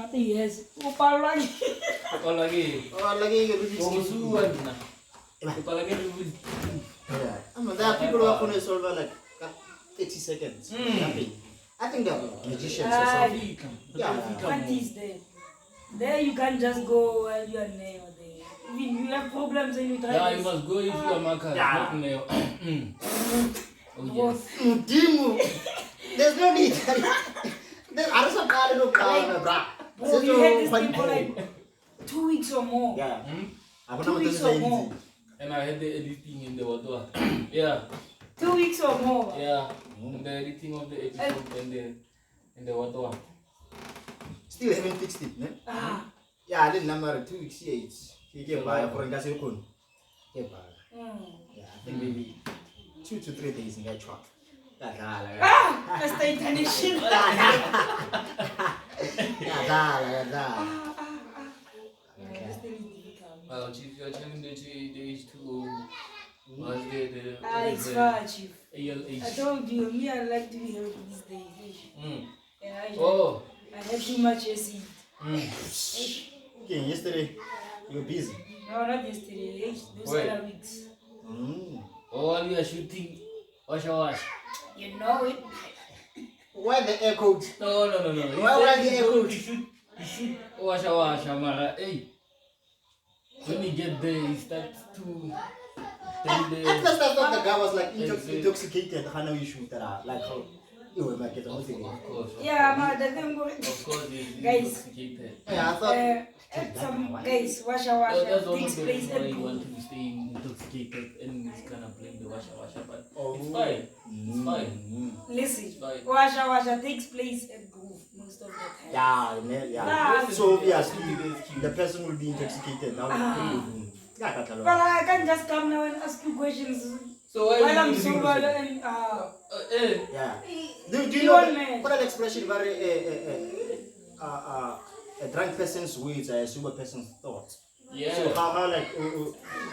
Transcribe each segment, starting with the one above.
something yes. Upalagi. Upalagi. There are people who are going to solve like 30 seconds. I think they're magicians or something. What is there? There you can't just go while you are there. Even you have problems and you try. Yeah, you must go if you are Marcus. Yeah. Oh yes. There's no need. There's also no bro, you had this thing for like 2 weeks or more. Yeah. 2 weeks or more. And I had the editing in the water. Yeah. 2 weeks or more. Yeah. And the editing of the episode and the water. Still haven't fixed it, man. Yeah, I didn't number 2 weeks yet. He came by for a gas. Yeah, I think maybe 2 to 3 days in that truck. That's the international. Well, Chief, you're telling the age too. Was It's far, Chief. ALH. I told you, me, I like to be healthy these days. Yeah, I have too much acid. Okay, yesterday you were busy. No, not yesterday. Those other weeks. Oh, you are shooting. Wash. You know it. Why the air coat? No. Why the air coat? You shoot. Wash, Mara. Hey. When you get there, you start to. At first I thought the guy was like intoxicated. How know you shoot that? Like how you were like Of course. Yeah, man, the thing Of course, he's guys. intoxicated. Yeah, I thought some guys, wash takes place at you want to stay intoxicated and he's gonna blame the washer, but it's fine. It's fine. Listen, It's fine. washa takes place at Groove most of the time. Yeah. So obviously the person will be intoxicated. But I can't just come now and ask you questions. So why while I'm you sober and yeah. Do you know what an expression very a drunk person's words are a sober person's thoughts. Yeah. So how like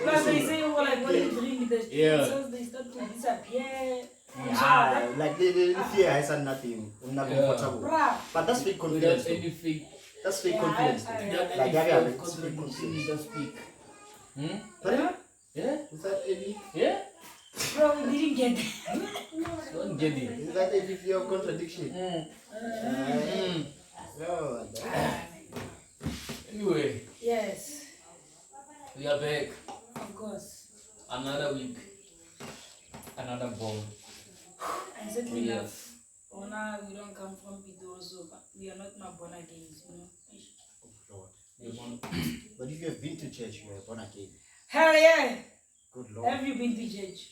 plus they say like when you drink the cells they start to disappear. Yeah, like they fear has nothing. I'm not comfortable. But that's fake confidence. Without any fake. That's fake confidence. Without any fake confidence, you just speak. Pardon? Yeah? Without any? Yeah? Bro, we didn't get that. Don't get it. Is that any fear of contradiction? No. Anyway. Yes. We are back. Of course. Another week. Another bomb. And certainly enough, Ona, we don't come from Pido, so we are not born again, you know. Oh Lord. But if you have been to church, you are born again. Hell yeah! Good Lord. Have you been to church?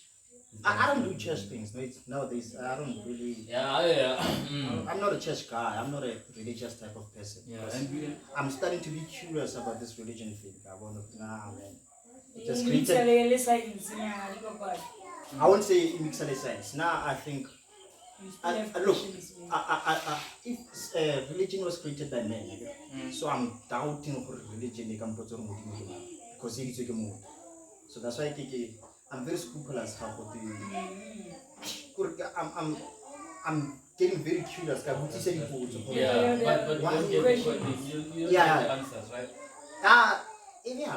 I don't do church things. Nowadays, I don't really. Yeah. I'm not a church guy. I'm not a religious type of person. Yeah. I'm starting to be curious about this religion thing. I want to man. It just I won't say it makes any sense. Now I think. Look, if religion was created by men, so I'm doubting religion because it's a mood. So that's why I think I'm very scrupulous about the. I'm getting very curious. But you don't get the answers, right? There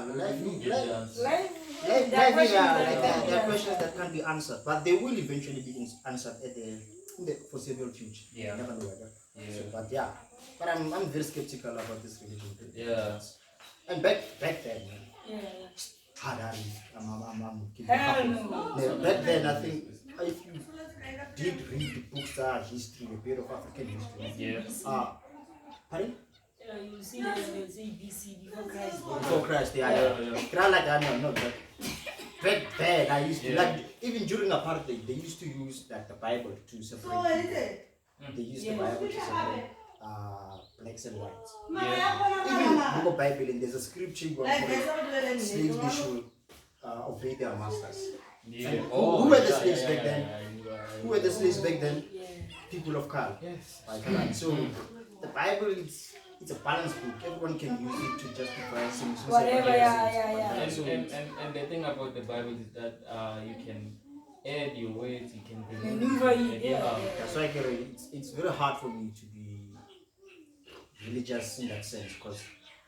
are questions that can't be answered, but they will eventually be answered in the foreseeable future. Yeah. You never know whether. So, but I'm very skeptical about this religion thing. Yeah. And back then, man. Hell no. Back then, I think if you did read the books, history, a bit of African history. Pardon? You see that they say BC before Christ. Before Christ, no, but back then I used to like even during apartheid they used to use like the Bible to separate people. They used the Bible to separate blacks and whites. Even book of Bible and there's a scripture where slaves they should obey their masters. Who were the slaves back then? Who were the slaves back then? People of color. Yes. So the Bible is it's a balanced book. Everyone can use it to justify some whatever. And the thing about the Bible is that you can add your words, you can maneuver it. That's why it's very hard for me to be religious in that sense, because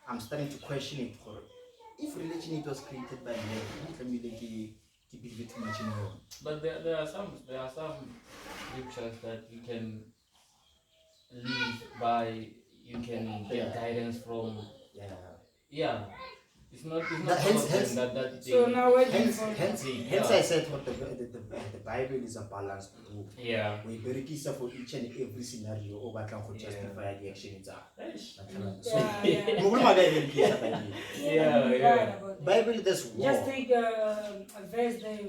I'm starting to question it. For if religion it was created by men, let me believe it too much in more. But there are some scriptures that you can live by. You can get guidance from. Yeah. It's not Hence, that So now where do you hence, find hence I said what the Bible is a balanced book. Yeah. We very key for each and every scenario over can justify the actions. Bible there's war. Just take a verse there,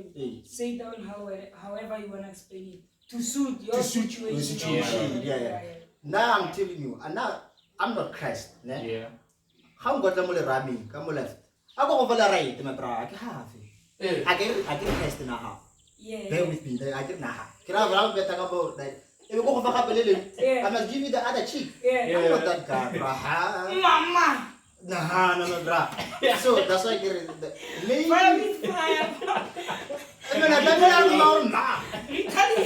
say down however you want to explain it to suit your situation. Yeah. Now I'm telling you, and now I'm not Christ. Yeah. How got the mole ramming? Come left. I go over the right, my bra. I get Christ in a half. Yeah. Bear with me, I get Naha. Can I have better about that? If you go over half a little, I must give you the other cheek. I'm not that guy, bra. Mama! Nah, no, bra. So that's why I get it. Maybe. I mean, I don't know now. You have to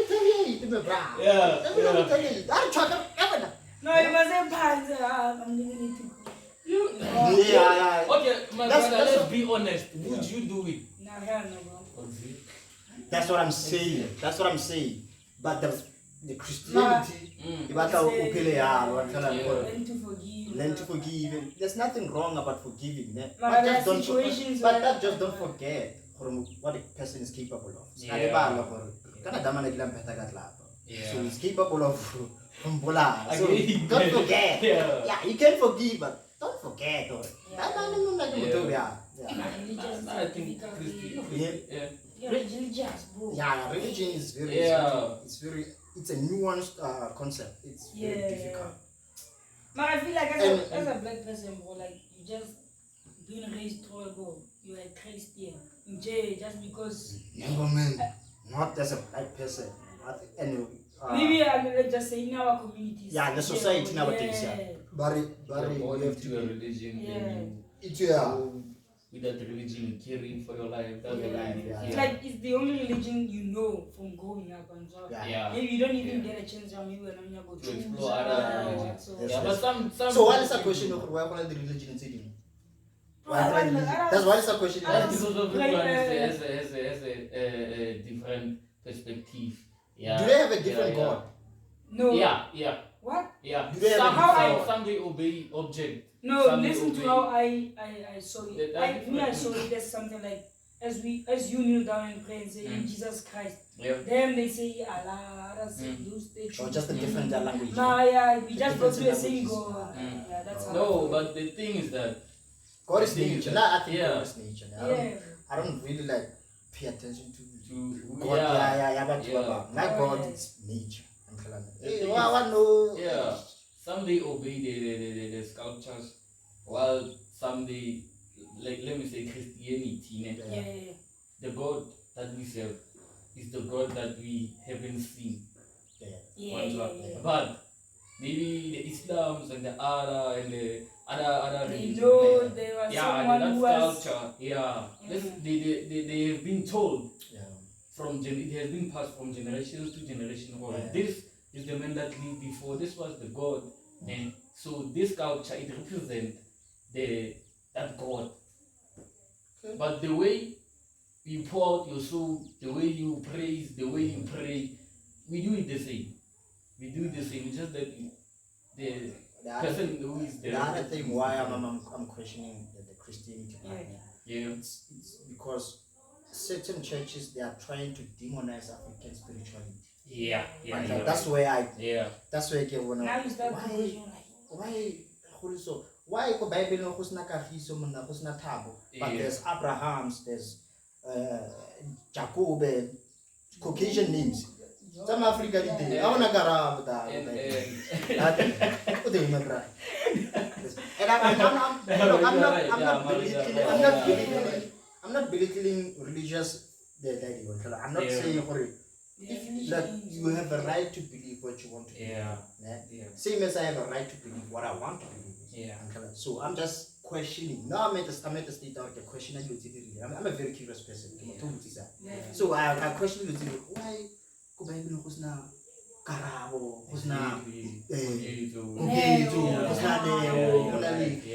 retaliate, my bra. I'm talking ever. No, you must say pants. I'm leaving it to Yeah. Okay, my brother, let's be honest. Would you do it? No, hell no, bro. That's what I'm saying. But the Christianity, learn to forgive. Learn to forgive. There's nothing wrong about forgiving. But just don't forget what a person is capable of. So he's capable of so don't forget. Yeah, you can forgive, but don't forget. Religion is very it's a nuanced concept. It's very difficult. But I feel like as a black person, bro, like you just being raised through a bro, you're a Christian in jail just because. Never man, not as a black person. Anyway. Maybe let's just say in our communities. Yeah, the society nowadays. Barry, you have to a religion. With that religion, caring for your life. That's It's like it's the only religion you know from growing up and so. Maybe you don't even get a chance to maybe when you go to explore other religions. But some. So what is the question of why the religion is in? That's what is the question. Because everyone has a different perspective. Yeah. Do they have a different God? No. Yeah. What? Yeah. Do they have some they obey object. No, some listen to how I saw it. I saw it as something like as you kneel down and pray and say in Jesus Christ. Then they say Allah, others say or just a different language. We just go to the same God. That's how. No, but the thing is that God is nature. I think God is nature. I don't really like pay attention to God. But God is nature. Some they obey the sculptures, while some they, like, let me say Christianity. The God that we serve is the God that we haven't seen. But maybe the Islams and the other religions. Know there was someone who was culture. They have been told it has been passed from generations to generation. This is the man that lived before. This was the God, and so this culture it represents that God. But the way you pour out your soul, the way you praise, the way you pray, we do it the same. It's just that the person who is there. The other thing why I'm questioning the Christianity part. It's because certain churches they are trying to demonize African spirituality. That's where I get one. Now you start Why the Bible no kusna kahiso mna kusna tabo, but there's Abraham's, there's Jacob, Caucasian names. Some Africa did. I wanna garab that. I'm not belittling religious. I'm not saying for it. You have a right to believe what you want to believe. Same as I have a right to believe what I want to believe. So I'm just questioning. No, I'm at the state out the question. I'm a very curious person. So I question why Bible kusna karabo kusna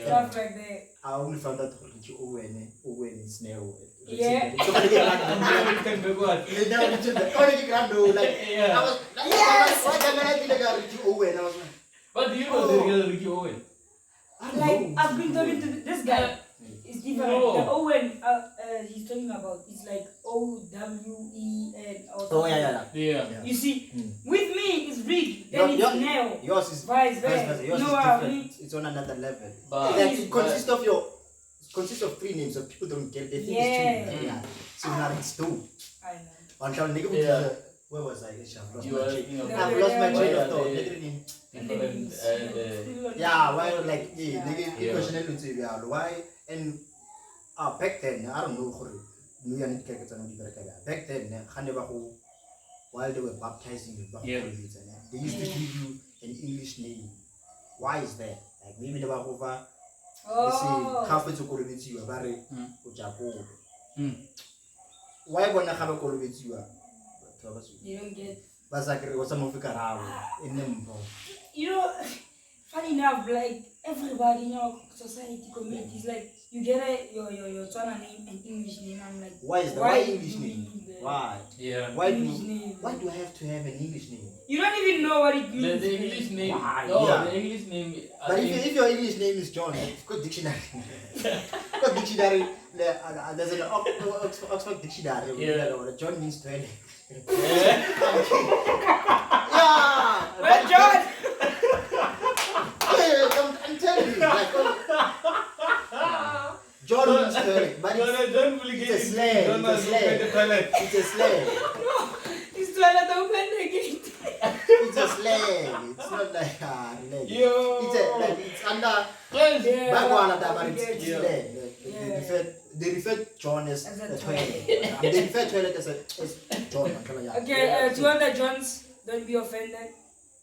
Stuff like that. I only found out Owen is now. Yeah. So I get I was like, yes! Why can't I get Ricky Owen? I was like, But do you know the real Ricky Owen? Like, I've been talking to this guy. It's different. No. The Owen he's talking about is like O-W-E-N. oh, yeah. You see, with me it's Rick, then it's Neo. Yours is Vice versa. Yours is different. It's on another level. But It consists of 3 names, so people don't get it. They think it's 2. Yeah. So now it's 2. I know. Until nigga, where was I? I've you lost my train of are thought. different. Yeah, why like nigga question why and back then I don't know back then while they were baptizing you they used to give you an English name. Why is that? Like maybe they were over let's say half to call it you about why wanna have a call with you? You don't get. What's some of the in them? You know, funny enough, like everybody in our society, communities, like you get your Twana name and English name. I'm like, why is that? Why English name? Why? Yeah. Why do I have to have an English name? You don't even know what it means. The English name. Why? No, Yeah. the English name. But if your English name is John, go dictionary. Go dictionary. There's an Oxford dictionary. Yeah. John means toilet. Yeah. Yeah. Well, John. I'm telling you, like, John means toilet, but it's a slang. It's a slang. It's toilet open again. It's a slang. It's not like it's under it's slang. They refer John as a toilet. They refer toilet as John. Okay, to all the Johns, don't be offended.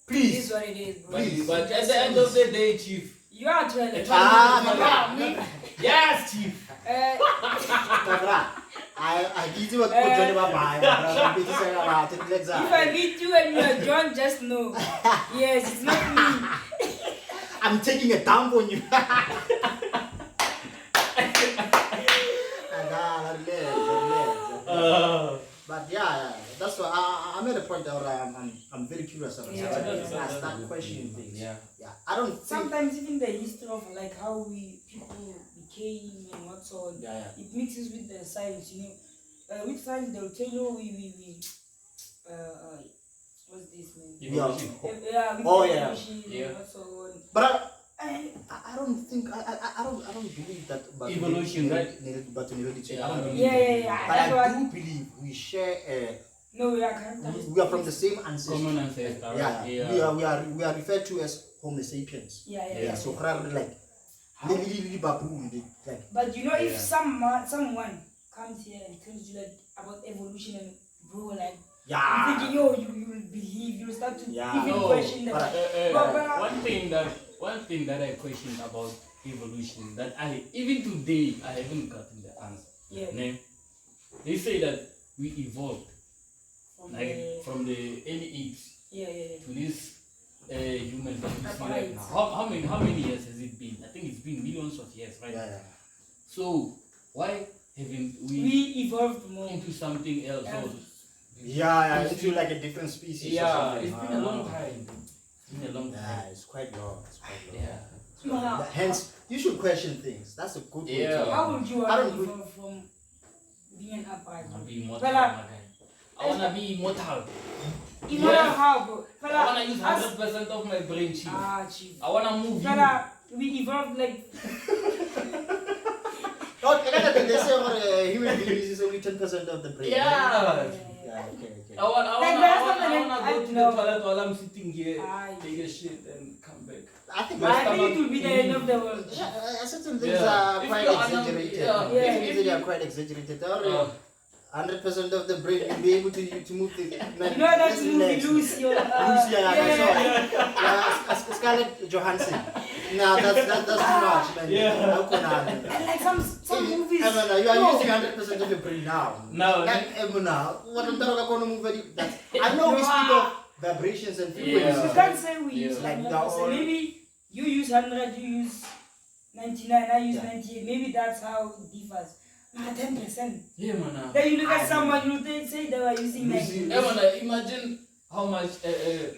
Please. This is what it is, bro. But at the end of the day, Chief. You are toilet. Yes, Chief. I give you a good John about If I meet you and you are John, just know. Yes, it's not me. I'm taking a dump on you. But yeah, that's why I'm at a point where I'm very curious about it. I start questioning things. Yeah, I don't think Sometimes even the history of like how people became and what's all, it mixes with the science, you know. With science they'll tell you what's this man? Evolution and what's all. But I don't think I don't believe that about Evolution, right? But I don't believe. Yeah. But I do believe we share. We are from the same ancestry. Common ancestor. We are referred to as Homo sapiens. Yeah. So like really baboon. Like. But you know, if someone comes here and tells you like about evolution and bro, like I'm thinking, yo, you will believe, you'll start to even question them. One thing that I questioned about evolution that even today I haven't gotten the answer. Yeah. They say that we evolved from the early apes to this humans that we see right now. How many years has it been? I think it's been millions of years, right? Yeah. So why haven't we evolved more into something else? Into like a different species. It's been a long time. It's quite long. Yeah. Hence, you should question things. That's a good way to. How would you evolve from being an upright? I want to be immortal. Immortal how, bro? I want to use 100% of my brain, Chief. Chief. I want to move we evolved like... They say human beings is only 10% of the brain. Yeah. Okay. I want to go to the toilet while I'm sitting here, take a shit and come back. I think it will be the end of the world. Certain things are quite exaggerated. They are quite exaggerated. 100% of the brain will be able to move the man. You know that movie Lucy? Scarlett Johansson. No, that's too much, man. How can I? And like some movies. You are using 100% of your brain now. No. What I'm talking about, I know we speak of vibrations and frequencies. You can't say we use like maybe You use 100, you use 99, I use 98. Maybe that's how it differs. 10%. Yeah, man. Then you look at someone, you say they were using 90. Yeah, man. Imagine how much,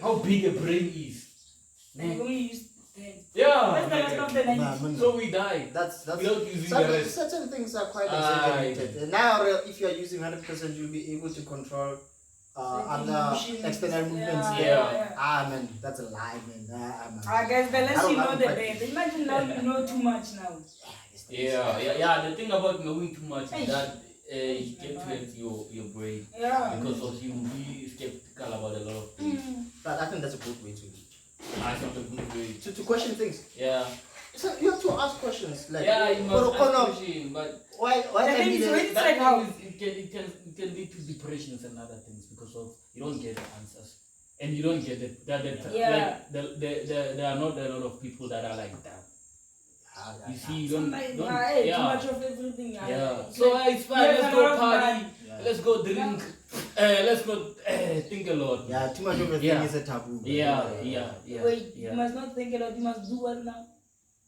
how big a brain is. They only use 10. Yeah. What's the rest of the 90? So we die. That's without using the rest. certain things are quite exaggerated. Now, if you are using 100%, you'll be able to control other external movements. Man, that's a lie, man. Guys, the less you know, the better. Imagine now you know too much now. Yeah. The thing about knowing too much is that you get to hurt your brain. Yeah. Because of you be skeptical about a lot of things. But I think that's a good way to That's not a good way. to question things. Yeah. So you have to ask questions like, you must ask questions, but why The thing is, when it's like how it can lead to depressions and other things because of you don't get the answers and you don't get it. There are not a lot of people that are like that. You see, you don't too much of everything. So it's fine. Let's go party. Let's go drink. Let's go think a lot. Yeah, too much of a thing is a taboo. Wait, you must not think a lot. You must do what now?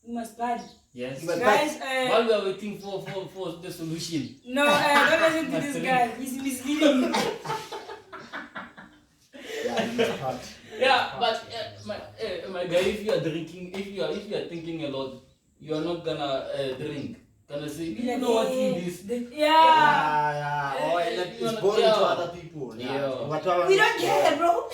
You must party. Yes. Guys, while we are waiting for the solution. No, don't listen to this guy. He's misleading you. But my guy, if you are drinking, if you are thinking a lot, you are not gonna drink. Gonna say, you know what it is. Or it's boring to other people. We don't care, bro.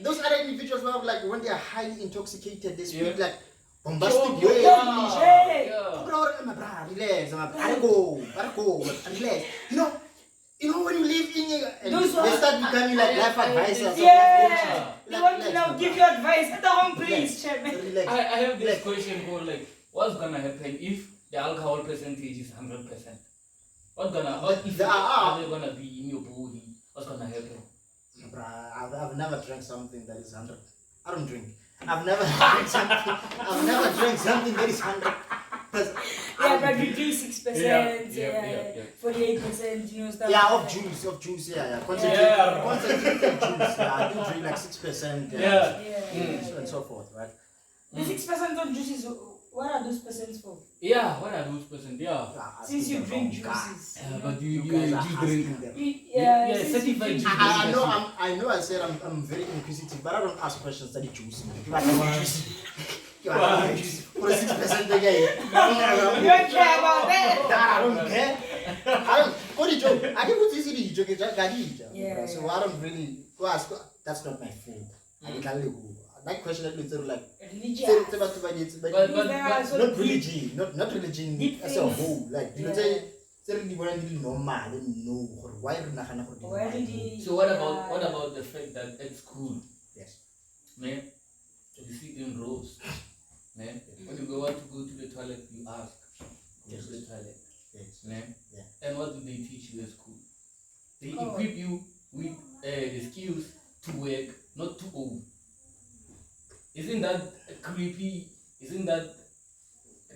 Those other individuals who have like when they are highly intoxicated, they speak like bombastic relax, relax. You know when you live in they start becoming like life advisors. They want to now give you advice at the home place. I have this question for like, what's gonna happen if the alcohol percentage is 100%? What if they gonna be in your body? What's gonna happen? I've never drank something that is 100. I don't drink. I've never drank something. I've never drank something that is 100. But we drink 6%, 48%, you know, stuff. Of juice, concentrated juice. I do drink like 6%. And so forth, right? The 6% on juices, what are those percents for? What are those percent? Since you drink juices. But you drink. Certified juice. I know I said I'm very inquisitive, but I don't ask questions that are juicy. For 6% again. You don't care about that. I don't care. I can put this in the joke. So I don't really ask. That's not my food. That question that looks like not religion, not religion as a whole. Like you know, say normal, no. Why So what about the fact that at school, man, you sit in rows, man. When you want to go to the toilet, you ask, go to the toilet, man. And what do they teach you at school? They equip you with the skills to work, not to own. Isn't that creepy? Isn't that a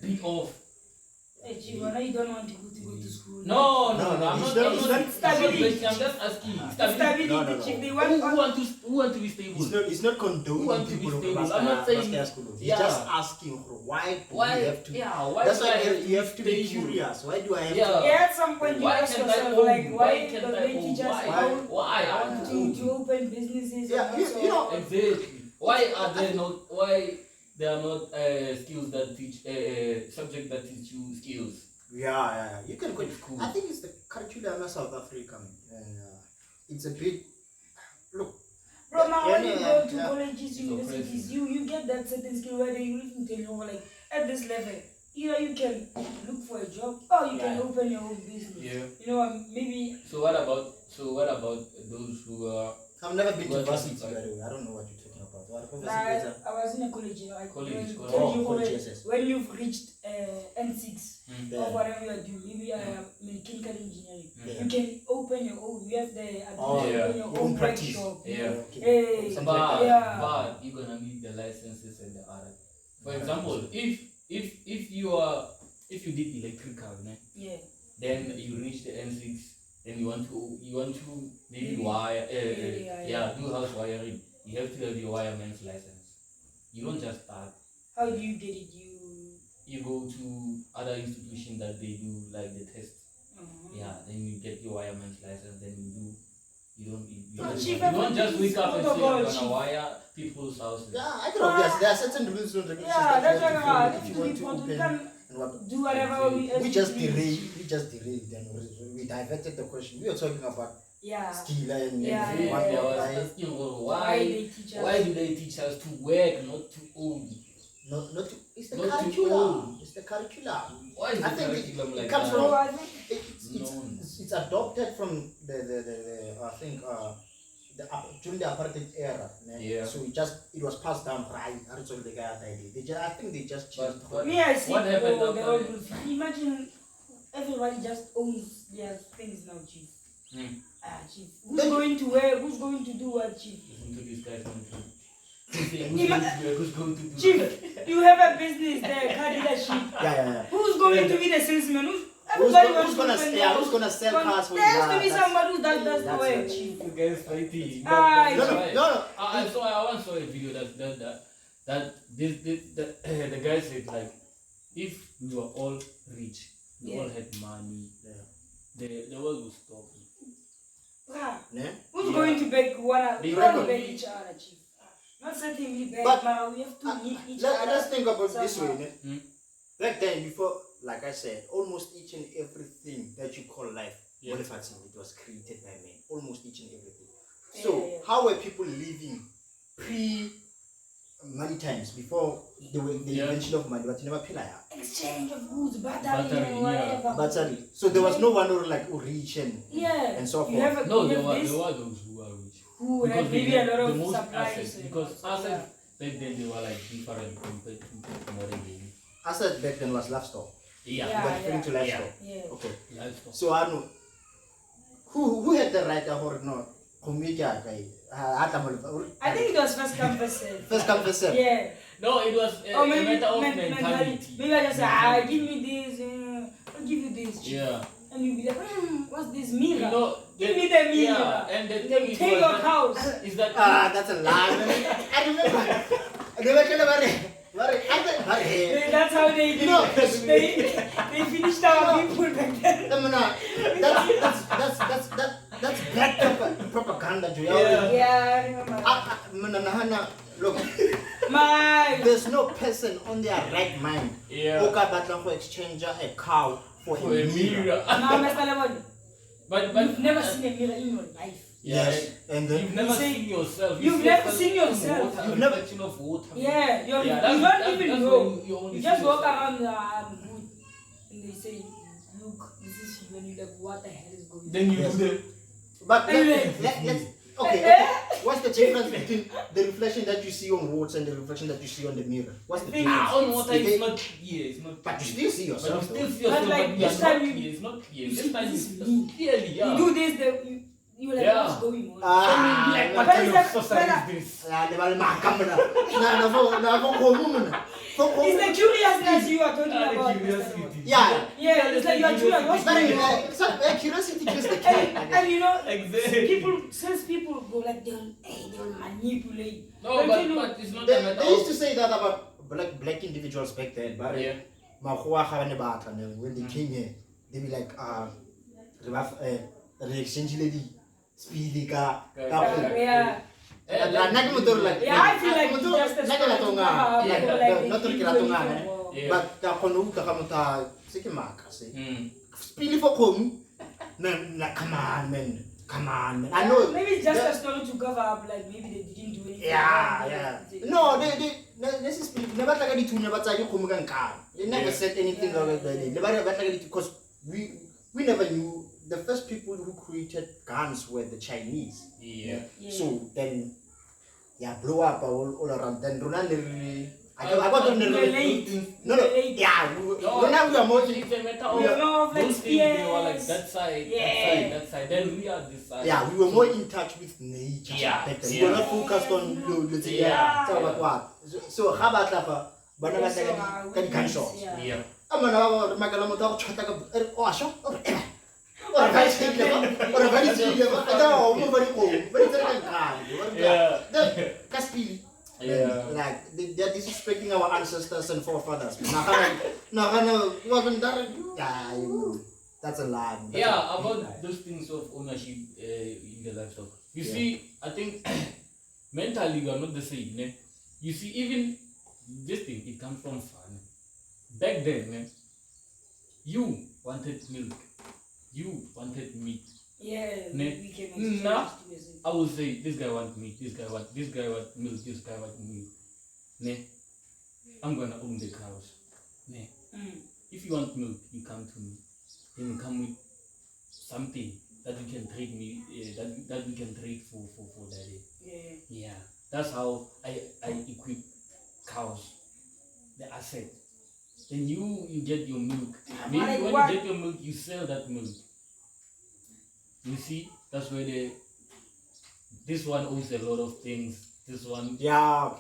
bit off? Hey, Chivana, you don't want to go to school. No, I'm not. Stability. I'm just asking. Stability. Who want to be stable? It's not condoning to be people stable. I'm not saying. He's just asking why do we have to. Why That's do why I have you have to be curious. Why do I have to? At some point you ask yourself, like, why can't don't I they teach us why? I want to open businesses? You know exactly. Why are there not? Why there are not skills that teach subject that teach you skills? You can go to school. I think it's the curriculum of South Africa, and it's a bit. Look, bro, now when you go to colleges, universities, you get that certain skill where they even tell you like at this level, either you can look for a job or you can open your own business. You know, maybe. So what about those who are? I've never been to varsity, by the way. I don't know what you're talking about. I was in a college, you know, college. When you've reached N6 or whatever you are doing, maybe mechanical engineering, you can open your own. You have the ability to open your own practice shop. But you're gonna need the licenses and the other. For example, if you did electrical, then you reach the N6, and you want to maybe wire, do house wiring, you have to have your wireman's license. You don't just start. How do you get it? You go to other institutions that they do like the test. Yeah, then you get your wireman's license. Then you don't just wake up and say you're gonna wire people's houses. Yeah, I think there are certain rules and regulations. Yeah, that's why if you want to open and what do whatever we just derailed and we diverted the question. We were talking about skill and why do they teach us to work, not to own? Not to, it's the not curriculum. It's the curriculum. Why is I the think curriculum it like comes that? from it's adopted from the I think during the apartheid era. Yeah. So it was passed down right. I think they just changed. I see. What happened Imagine everybody just owns their things now, chief. Chief. Who's going to where? Who's going to do what, chief? Listen to this guy. Who's going to do Chief, you have a business there, car dealership. Yeah. Who's going to be the salesman? Who's gonna sell cars for you? There has to be somebody who does the work, chief. You guys fighting. No. I once saw a video that the guy said, like, if we were all rich, we all had money, the world would stop. Who's going to beg one? We don't beg each other, chief. Not certainly beg, but we have to need each other. Let's think about it this way. Back then, before, like I said, almost each and everything that you call life, it was created by men. Almost each and everything. So, how were people living pre-money times, before the invention of money? But you never pay like exchange of goods, whatever. Battery. So there was no one who like rich and so forth. There were those who are rich. Who had maybe a lot of most supplies. assets, because assets back then they were like different compared to modern day. Assets back then was livestock. Yeah. You were referring to livestock. Yeah. Okay. Livestock. So I know who had the right or no? I think it was first come first serve. First come first serve. Yeah. No, it was a matter of mentality. Maybe I just say, give me this, I'll give you this. Yeah. And you'll be like, what's this mirror? You know, give me the mirror. Yeah, and the thing is, take your house. Is that that's a lie. I remember. That's how they do it. They finished our people back then. That's bad propaganda, Joe. Yeah, I remember. Look, there's no person on their right mind who can exchange a cow for a mirror. But you've never seen a mirror in your life. Yes, and then you've never seen yourself. You've never seen yourself. You've never seen of water. Yeah, you don't even know. You just walk around the wood and they say, look, this is you, and you're like, what the hell is going on? Then you do the. But let's okay. What's the difference between the reflection that you see on water and the reflection that you see on the mirror? What's the difference? On water it's not clear. It's not. But you still see yourself. But you still see yourself. Like this time it's not clear. This time it's clearly. Yeah. You do this, you're like, what's going on? What kind of society is this? It's the curiousness you are talking about. Yeah, it's like you are curious. What's going on? Curiosity kills the cat. And you know, exactly. since people go like, they'll manipulate. No, but it's not that. They used to say that about black individuals back then. But when they came here, they be like, exchange lady. Speedy car. Yeah. I feel like just a Speedy for home. Come on, man. I know. Maybe it's just a story to cover up, like maybe they didn't do anything. Yeah. No, this is never like to never tell you they never said anything about that. Because we never knew. The first people who created guns were the Chinese. Yeah. So then, blow up all around. Then Ronald I got to relate. No. Yeah. Now we are more. It's a matter of those things. They were like that side, that side. Then we are this side. Yeah, we were more in touch with nature. Yeah. We were not focused on let's say. So how about that? Banana can shots. Yeah. I'm gonna Like they're disrespecting our ancestors and forefathers. That's a lie. About those things of ownership in the livestock. You see, I think mentally we are not the same. Ne? You see, even this thing, it comes from fun. Back then, ne, you wanted milk, you wanted meat. Yeah, Ne? we can Now, I will say, this guy wants meat, this guy wants milk, this guy wants milk. Ne? I'm gonna own the cows. Ne? If you want milk, you come to me. Then you come with something that you can trade me, that we can trade for that day. Yeah. That's how I equip cows, the asset. Then you get your milk. Maybe when you get your milk, you sell that milk. You see, that's where this one owes a lot of things. This one, but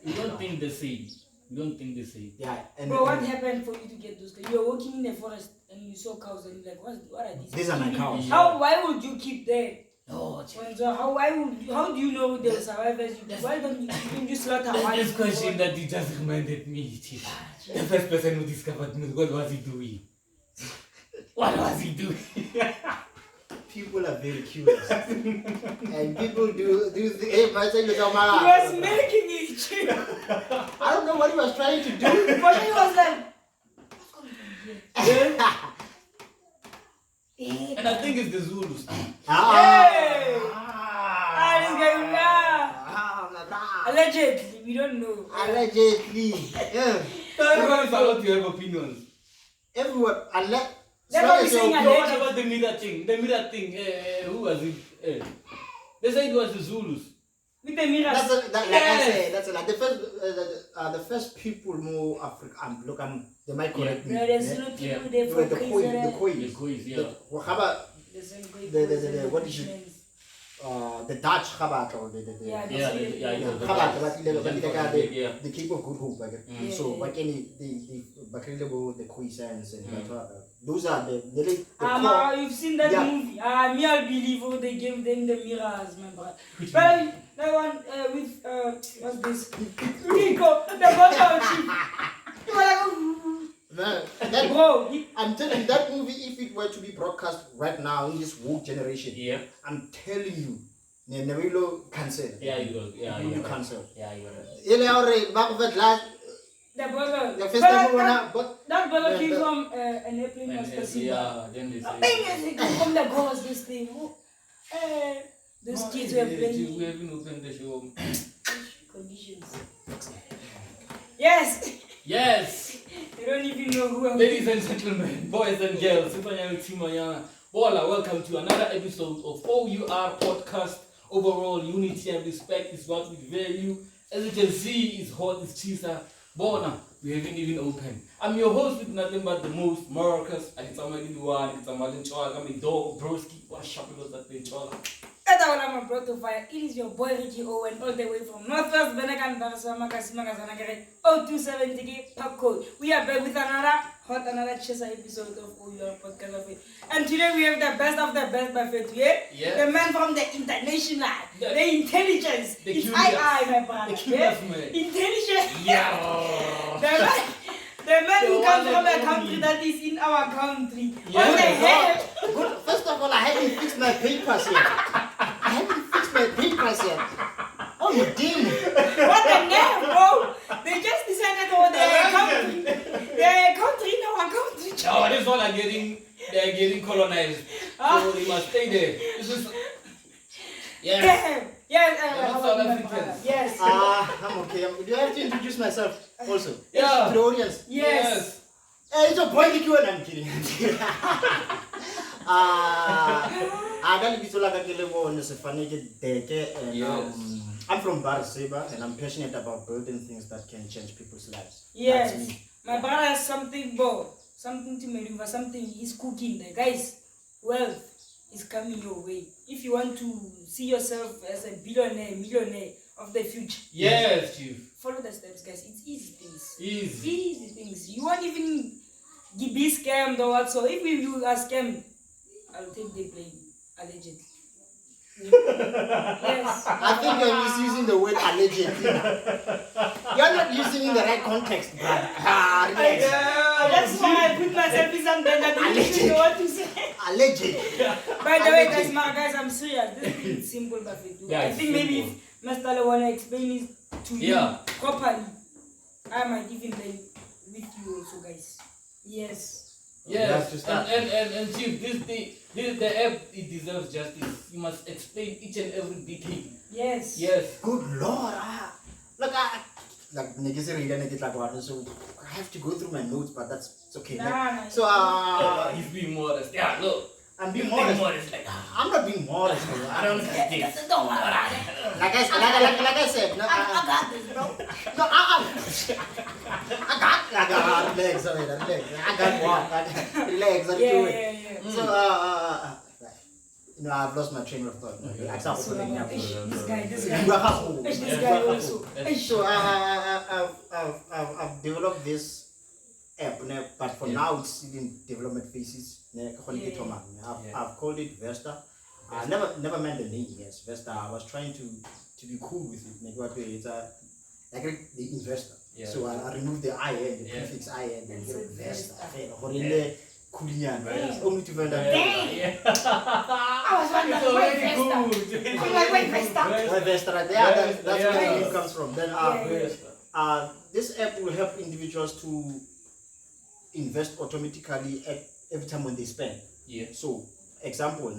you don't think the same. You don't think the same. Yeah. But what happened for you to get those cows? You were walking in the forest and you saw cows and you're like, what are these? These are my cows. Why would you keep them? Oh, how do you know they will survive as you? Why don't you slaughter one? This question that you just reminded me, Chief. The first person who discovered milk, what was he doing? What was he doing? People are very curious. And people do hey, my son, he was making it. I don't know what he was trying to do. But he was like, and I think it's the Zulus. Allegedly, we don't know. Allegedly. Yeah. Everyone's allowed to have opinions. Everyone, unless. What about the mirror thing? The mirror thing, who was it? They said it was the Zulus. With the mirrors. The first people more African. Look, they might correct me. There's no people there for the Khois, yeah. What is it? The Dutch Chabad or the Cape of Good Hope. So, what can the Khoisans and those are the you've seen that movie. Me, I believe they gave them the mirrors, my brother. But that one with what's this? Rico, the bottle chief. I'm telling you, that movie, if it were to be broadcast right now in this woke generation, I'm telling you, never will cancel. You cancel. The burger, that burger came from an airplane was then they say from the ghost, this thing. Those kids were playing. We haven't opened the show. Conditions. Yes. They don't even know who I'm. Ladies and gentlemen, boys and girls, welcome to another episode of OUR podcast. Overall, unity and respect is what we value. As you can see, it's hot, it's cheeser. Bona, we haven't even opened. I'm your host with nothing but the most Marcus. I can somebody do one, it's a Malin Chog, I'm a dog, broski. What shop was that thing, Chog? That's what I'm brought to fire. It is your boy Ricky Owen, all the way from Northwest Benegan, Barasama, Kasimagazanagare, 0270 Pop Code. We are back with another Chesa episode of OUR podcast. And today we have the best of the best by Faith. The man from the international, the intelligence. It's I, my brother. Intelligence. The man who comes from a country that is in our country. What the hell? First of all, I haven't fixed my papers yet. Oh, you damn. What the hell, bro? They just decided on their country. Their country in our country. Oh, this one they're getting colonized. So they must stay there. This is... Yes. Yes. I'm okay. Do I have to introduce myself also? To the audience? Yes. Hey, it's a boy Q and I'm kidding. I'm from Baraseba and I'm passionate about building things that can change people's lives. Yes. My brother has something to maneuver, something he's cooking there. Guys, wealth is coming your way. If you want to see yourself as a millionaire of the future. Yes, Chief. Follow the steps, guys. It's easy things. Easy things. You won't even be scammed or what. So if you are scammed, I'll take the blame. Allegedly. Yes. I think you're misusing the word allegedly. You're not using it in the right context, brother. Relax. That's why I put myself in some danger. I didn't know what to say. Alleged. By the way, guys, I'm serious. This is simple, but I think maybe if Mr. wanna explain it to you properly, I might even play with you also, guys. Yes. Yes, and Chief, the app, it deserves justice. You must explain each and every detail. Yes. Good Lord. Look, like so I have to go through my notes, but it's okay. So he's being modest. Yeah, look. I'm being modest. I'm not being modest. I don't think this. Don't worry about it. Like I said, no, I got this, bro. No, I got legs. I got what? Legs. Yeah. So I've lost my train of thought. This guy also. So I've developed this app, but for now it's still in development phases. I've called it Vesta. I never meant the name. Yes, Vesta. I was trying to be cool with it. It's like the investor. So I removed the I and the prefix I and then Vesta. Only to find out. I was wondering why Vesta? Why Vesta? That's where the name comes from. Then this app will help individuals to invest automatically every time when they spend. So, example,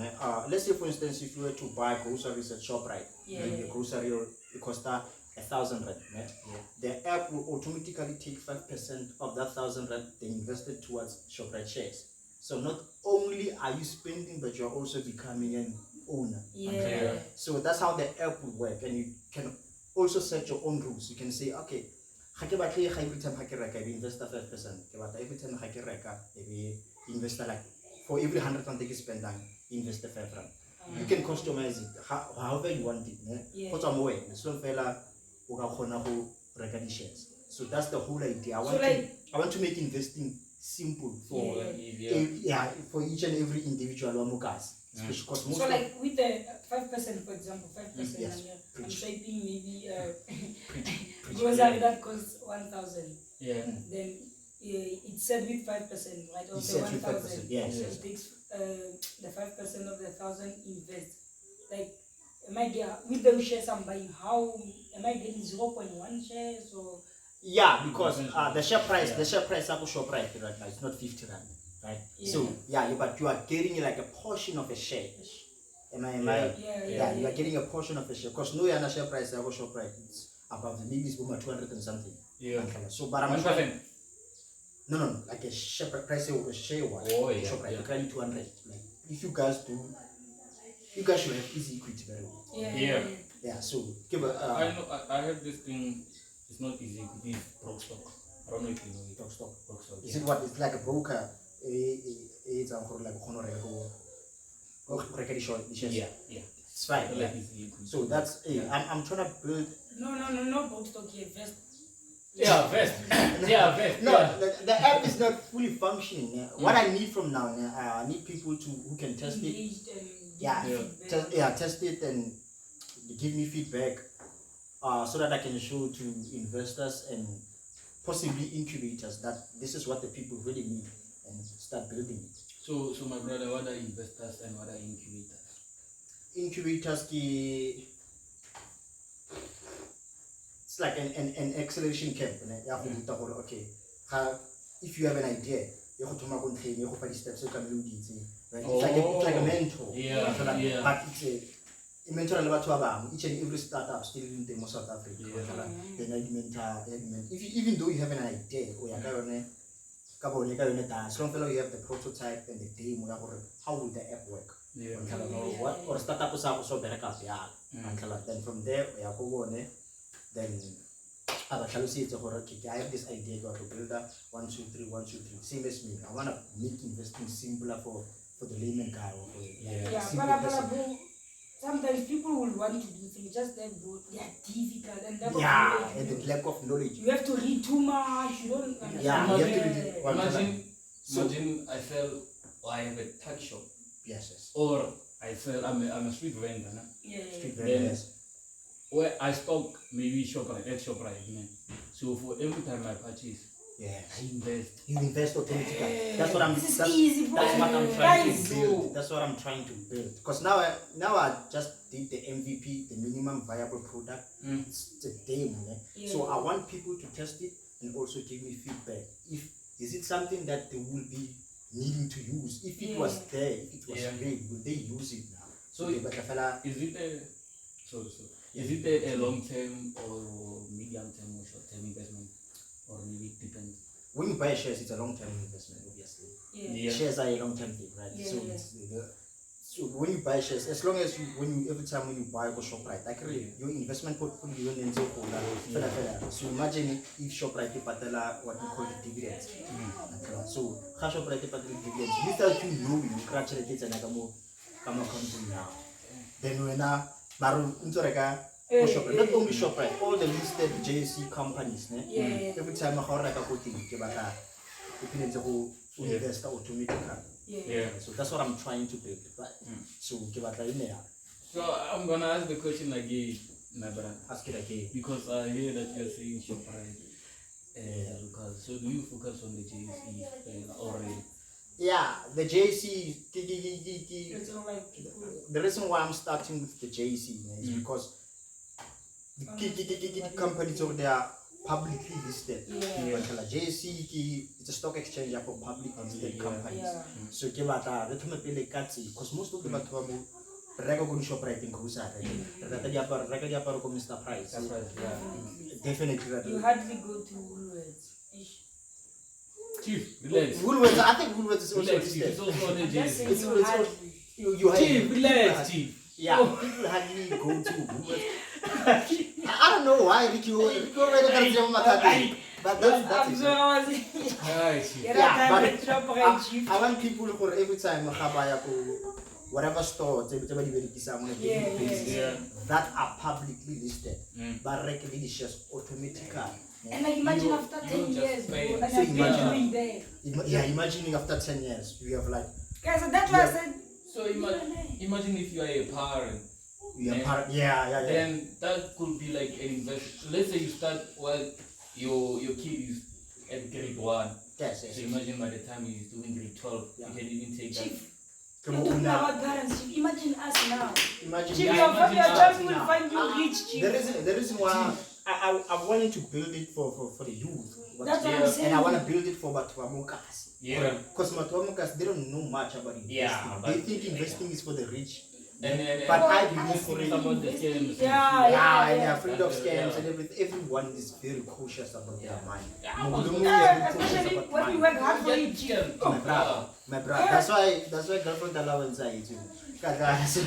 let's say for instance, if you were to buy groceries at ShopRite, the grocery it costs 1,000 rand. The app will automatically take 5% of that 1,000 rand, then invest it towards ShopRite shares. So not only are you spending, but you're also becoming an owner. So that's how the app will work, and you can also set your own rules. You can say, okay, every time I invest 5%. Every time I invest like for every 100 rand you spend, invest 5 rand. You can customize it however you want it. So that's the whole idea. I want to make investing simple for for each and every individual guys. So like with the 5%, for example, 5%, I'm shaping maybe grocery that costs 1,000. Then it's set with 5%, right? Of the 1,000. Yes. So it takes the 5% of the 1,000 invest. Like, am I with the shares I'm buying? How am I getting 0.1 shares or? Yeah, because the share price of ShopRite right now it's not 50 rand, right? So but you are getting like a portion of a share. You are getting a portion of a share because no other share price of ShopRite it's above maybe it's over 200 and something. So but I'm trying. No, like a share price of a share one. ShopRite you're getting 200. Like if you guys should have easy equity very well. Yeah. So give I know I have this thing. It's not easy. It is broke stock. I don't know if you know it. Broke stock. Is it what? It's like a broker. It's like it's fine. So that's I'm trying to build. No broke stock here. Vest. Vest. No, the app is not fully functioning. What I need from now, I need people who can test it. Test it and give me feedback. So that I can show to investors and possibly incubators that this is what the people really need and start building it. So my brother, what are investors and what are incubators? Incubators, it's like an acceleration camp. Okay, if you have an idea, steps it's like a mentor. But it's mentor each and every startup still in the South Africa. Even though you have an idea, you have the prototype and the demo, how will the app work? Or startup then from there then I have this idea to build a 1, 2, 3, 1, 2, 3. Same as me. I want to make investing simpler for the layman guy or for sometimes people will want to do things, just they are difficult and and the lack of knowledge. You have to read too much. You don't understand. Imagine So imagine I sell, or I have a tuck shop, yes. or I sell. I'm a street vendor, nah? Street Then vendors. where I stock maybe ShopRite, at ShopRite, man. So for every time I purchase, Yes. I invest. You invest automatically. That's what I'm. This is That's, easy, bro. that's what I'm trying Guys. to build. That's what I'm trying to build. Because now I just did the MVP, the minimum viable product. It's a demo, man. So I want people to test it and also give me feedback. Is it something that they will be needing to use? If it was there, if it was great, will they use it now? So Okay, is but the fella, it is it a long term or medium term or short term investment, or maybe it depends? when you buy shares, it's a long-term investment, obviously. Shares are a long-term thing, right? So when you buy shares, as long as every time when you buy go ShopRite, like your investment portfolio ends up so imagine if ShopRite patela what we call the dividends. So ShopRite patela dividends, without you knowing, you crash the kids and come now. Then when ShopRite, not only ShopRite, all the listed JSC companies, every time I have a coating, Vesta automatically. So that's what I'm trying to build, right? So I'm gonna ask the question again, my brother. Ask it again. Because I hear that you're saying ShopRite. So do you focus on the JSE already? Yeah, the JC. The reason why I'm starting with the JC is because the companies over there are publicly listed. JC it's a stock exchange for public listed companies. So because most of the people ShopRite in Mr. Price. Definitely. You hardly go to Woolworths. Chief, relax. Woolworths, I think Woolworths is also Relax, Chief. listed. It's also on the JSE. You hardly. You Chief, relax, Chief. Yeah, people hardly go to Woolworths. I don't know why Ricky already but that's it. I want people for every time whatever store that are publicly listed, but regularly shares automatically. And like imagine after 10 years, bro, and So I've been doing there. Imagining after 10 years, we have like. Guys, so that's why I said. So imagine if you are a parent. Then that could be like an investment. Let's say you start while your kid is at grade 1. Yes. So imagine by the time he's doing grade 12, you can even take that. You're talking about parents. Imagine us now. Imagine Chief, your child will find you rich, Chief. The reason why I wanted to build it for the youth. That's what I'm saying. And I want to build it for Matuamukas. Yeah. Because Matuamukas, they don't know much about investing. Yeah, they think investing is for the rich. And but I believe for it. About the scams. Yeah, afraid of scams and everything. Everyone is very cautious about their money. Especially when you work hard for it. My brother. That's why girlfriend allowance I too. Yes,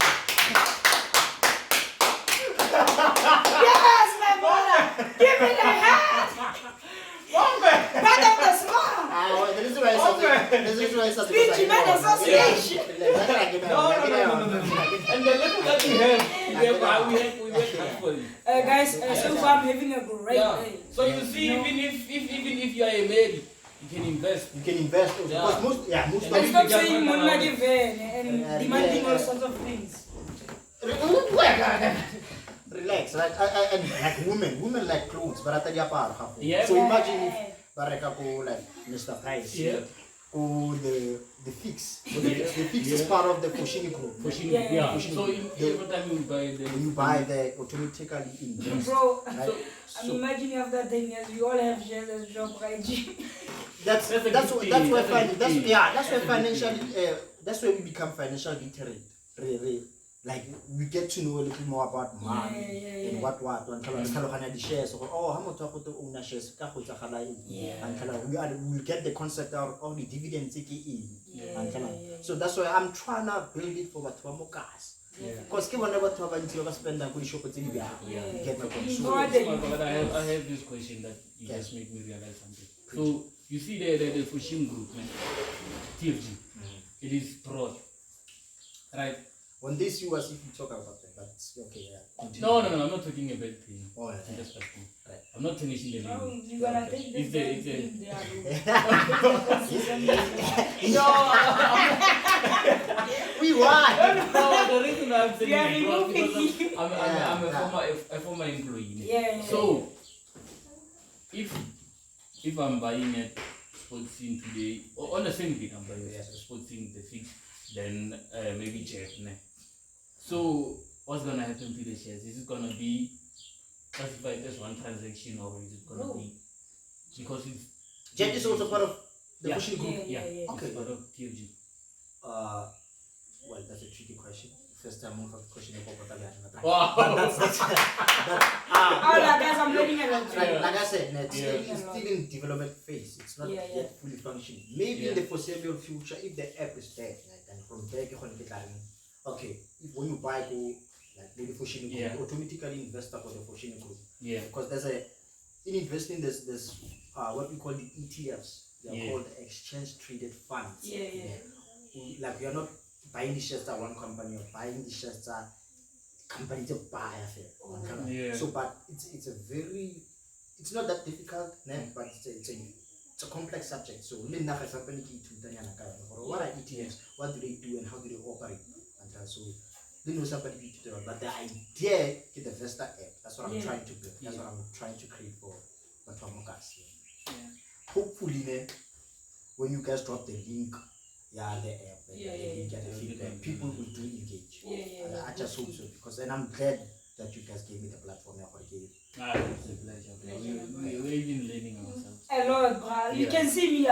my brother. Give me the hat. Part of the small. This is why I started. Speech man association. No. And the little that we have, we work hard for it. Guys, so far I'm having a great day. So you see, even if you are a lady, you can invest. You can invest. Because most and stop saying money and demanding all sorts of things. Relax, right? And like women like clothes, but I tell you Yeah. So imagine if Baraka go like Mr. Price, or the fix. The fix is part of the Fushini group. Yeah. So every time you buy the automatically invest. Bro, right? I'm imagining after 10 years we all have shares as ShopRite. That's where we become financial literate. Like we get to know a little more about money and what and the shares. Oh, how much to own shares? We will get the concept out of the dividends. So that's why I'm trying to build it for what Wamokas. Because keep on never to have until spend a good shop at get my control. I have this question that you just made me realize something. So you see the Fushim group, man, TFG. It is broad, right? When they see us, if you talk about that, that's okay. Yeah. No, I'm not talking about pain. Oh, yeah. I'm just asking. I'm not finishing the No, link. you're gonna take this If No, We won. No, the reason I'm saying we are it, bro, removing because you. I'm a former employee. Yeah. So if I'm buying a sports scene today, or on the same thing, I'm buying a sports scene, the fix, then maybe Jeff. So what's gonna happen to the shares? Is it gonna be classified as one transaction, or is it gonna be because it's Jet is also part of the Yeah. pushing group. Yeah. Okay. it's part of TFG. Well, that's a tricky question. First time I'm question about what Wow. But that's Oh, guys, I'm learning a lot. like I said, it's Yeah. still in development phase. It's not yet fully functioning. Maybe in the foreseeable future, if the app is there, and from there you can get okay, if when you buy go like the Fushini group, automatically invest for the Fushini group. Yeah. Because in investing there's what we call the ETFs. They're called exchange traded funds. Like we are not buying the shares at one company or buying the shares at company to buy one company. Yeah. So but it's it's not that difficult, but it's a complex subject. So what are ETFs, what do they do and how do they operate? And so they know somebody be tutorial. But the idea is the Vesta app. That's what I'm trying to build. That's what I'm trying to create for Batuamokas. Hopefully when you guys drop the link, the app and the link and the feedback, people will do engage. I just hope so, because then I'm glad that you guys gave me the platform. It's a pleasure. We're even learning ourselves. A lot, bro. You can see me.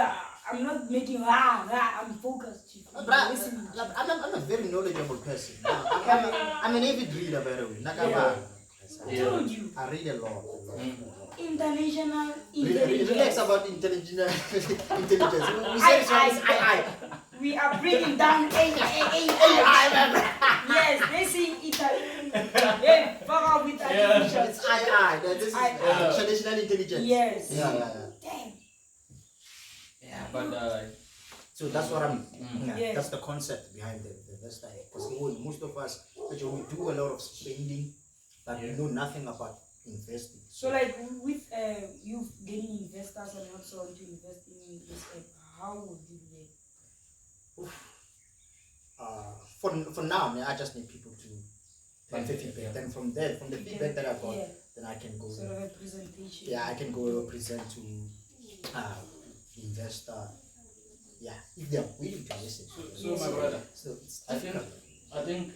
I'm not making I'm focused. I'm a very knowledgeable person. I'm an avid reader, by the way. I told you. I read a lot. International intelligence. Relax about intelligence. We are bringing down AI. Yes, they sing Italian. Fuck off with artificial. It's This is traditional intelligence. Yes. Damn. Yeah, but so that's what that's the concept behind the Vesta app. Because most of us, we do a lot of spending, but we know nothing about investing. So like with you getting investors and also want to invest in this app, how would you do it? For now, I just need people to feedback. Then from there, from the feedback that I got, then I can go. Sort of a presentation. Yeah, I can go present to the investor. Yeah, if they are willing to listen. So my brother, I think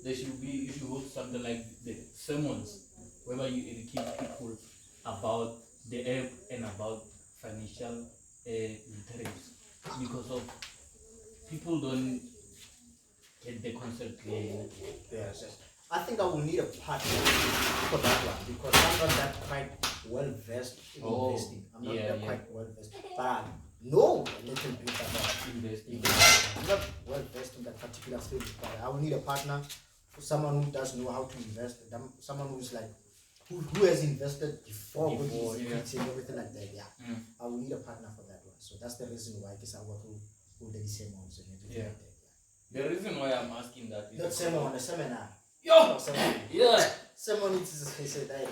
you should host something like the sermons, whereby you educate people about the app and about financial literacy, because of people don't get the concept clear. Yes. I think I will need a partner for that one, because I'm not that quite well versed in investing. I'm not quite well versed, but I know a little bit about investing. I'm not well versed in that particular field, but I will need a partner, someone who does know how to invest, someone who's like who has invested before and everything like that. I will need a partner for that one. So that's the reason why I guess I work with the same ones and everything like that. The reason why I'm asking that is not same on the seminar. Yo! Yeah! Someone needs to say that.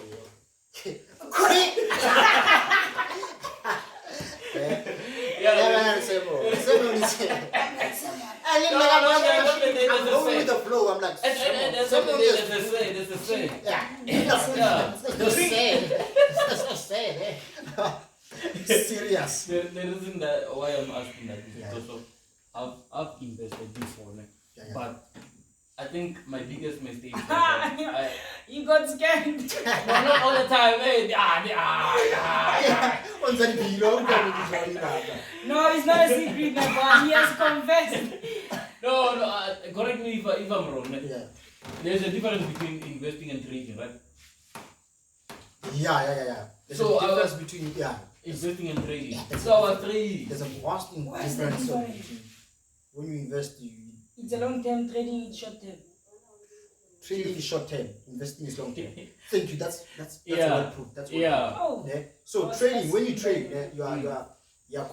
I'm going with the flow. I'm like, there's a say. Serious. The reason why I'm asking that is because of I've invested before, but I think my biggest mistake is that you got scammed. but not all the time. No, it's not a secret, but he has confessed. No, correct me if I'm wrong. There's a difference between investing and trading, right? Yeah. There's a difference between investing and trading. There's a vast difference between when you invest. It's a long term, trading is short term. Trading is short term, investing is long term. Thank you. That's well put. That's So trading, when you trade, you are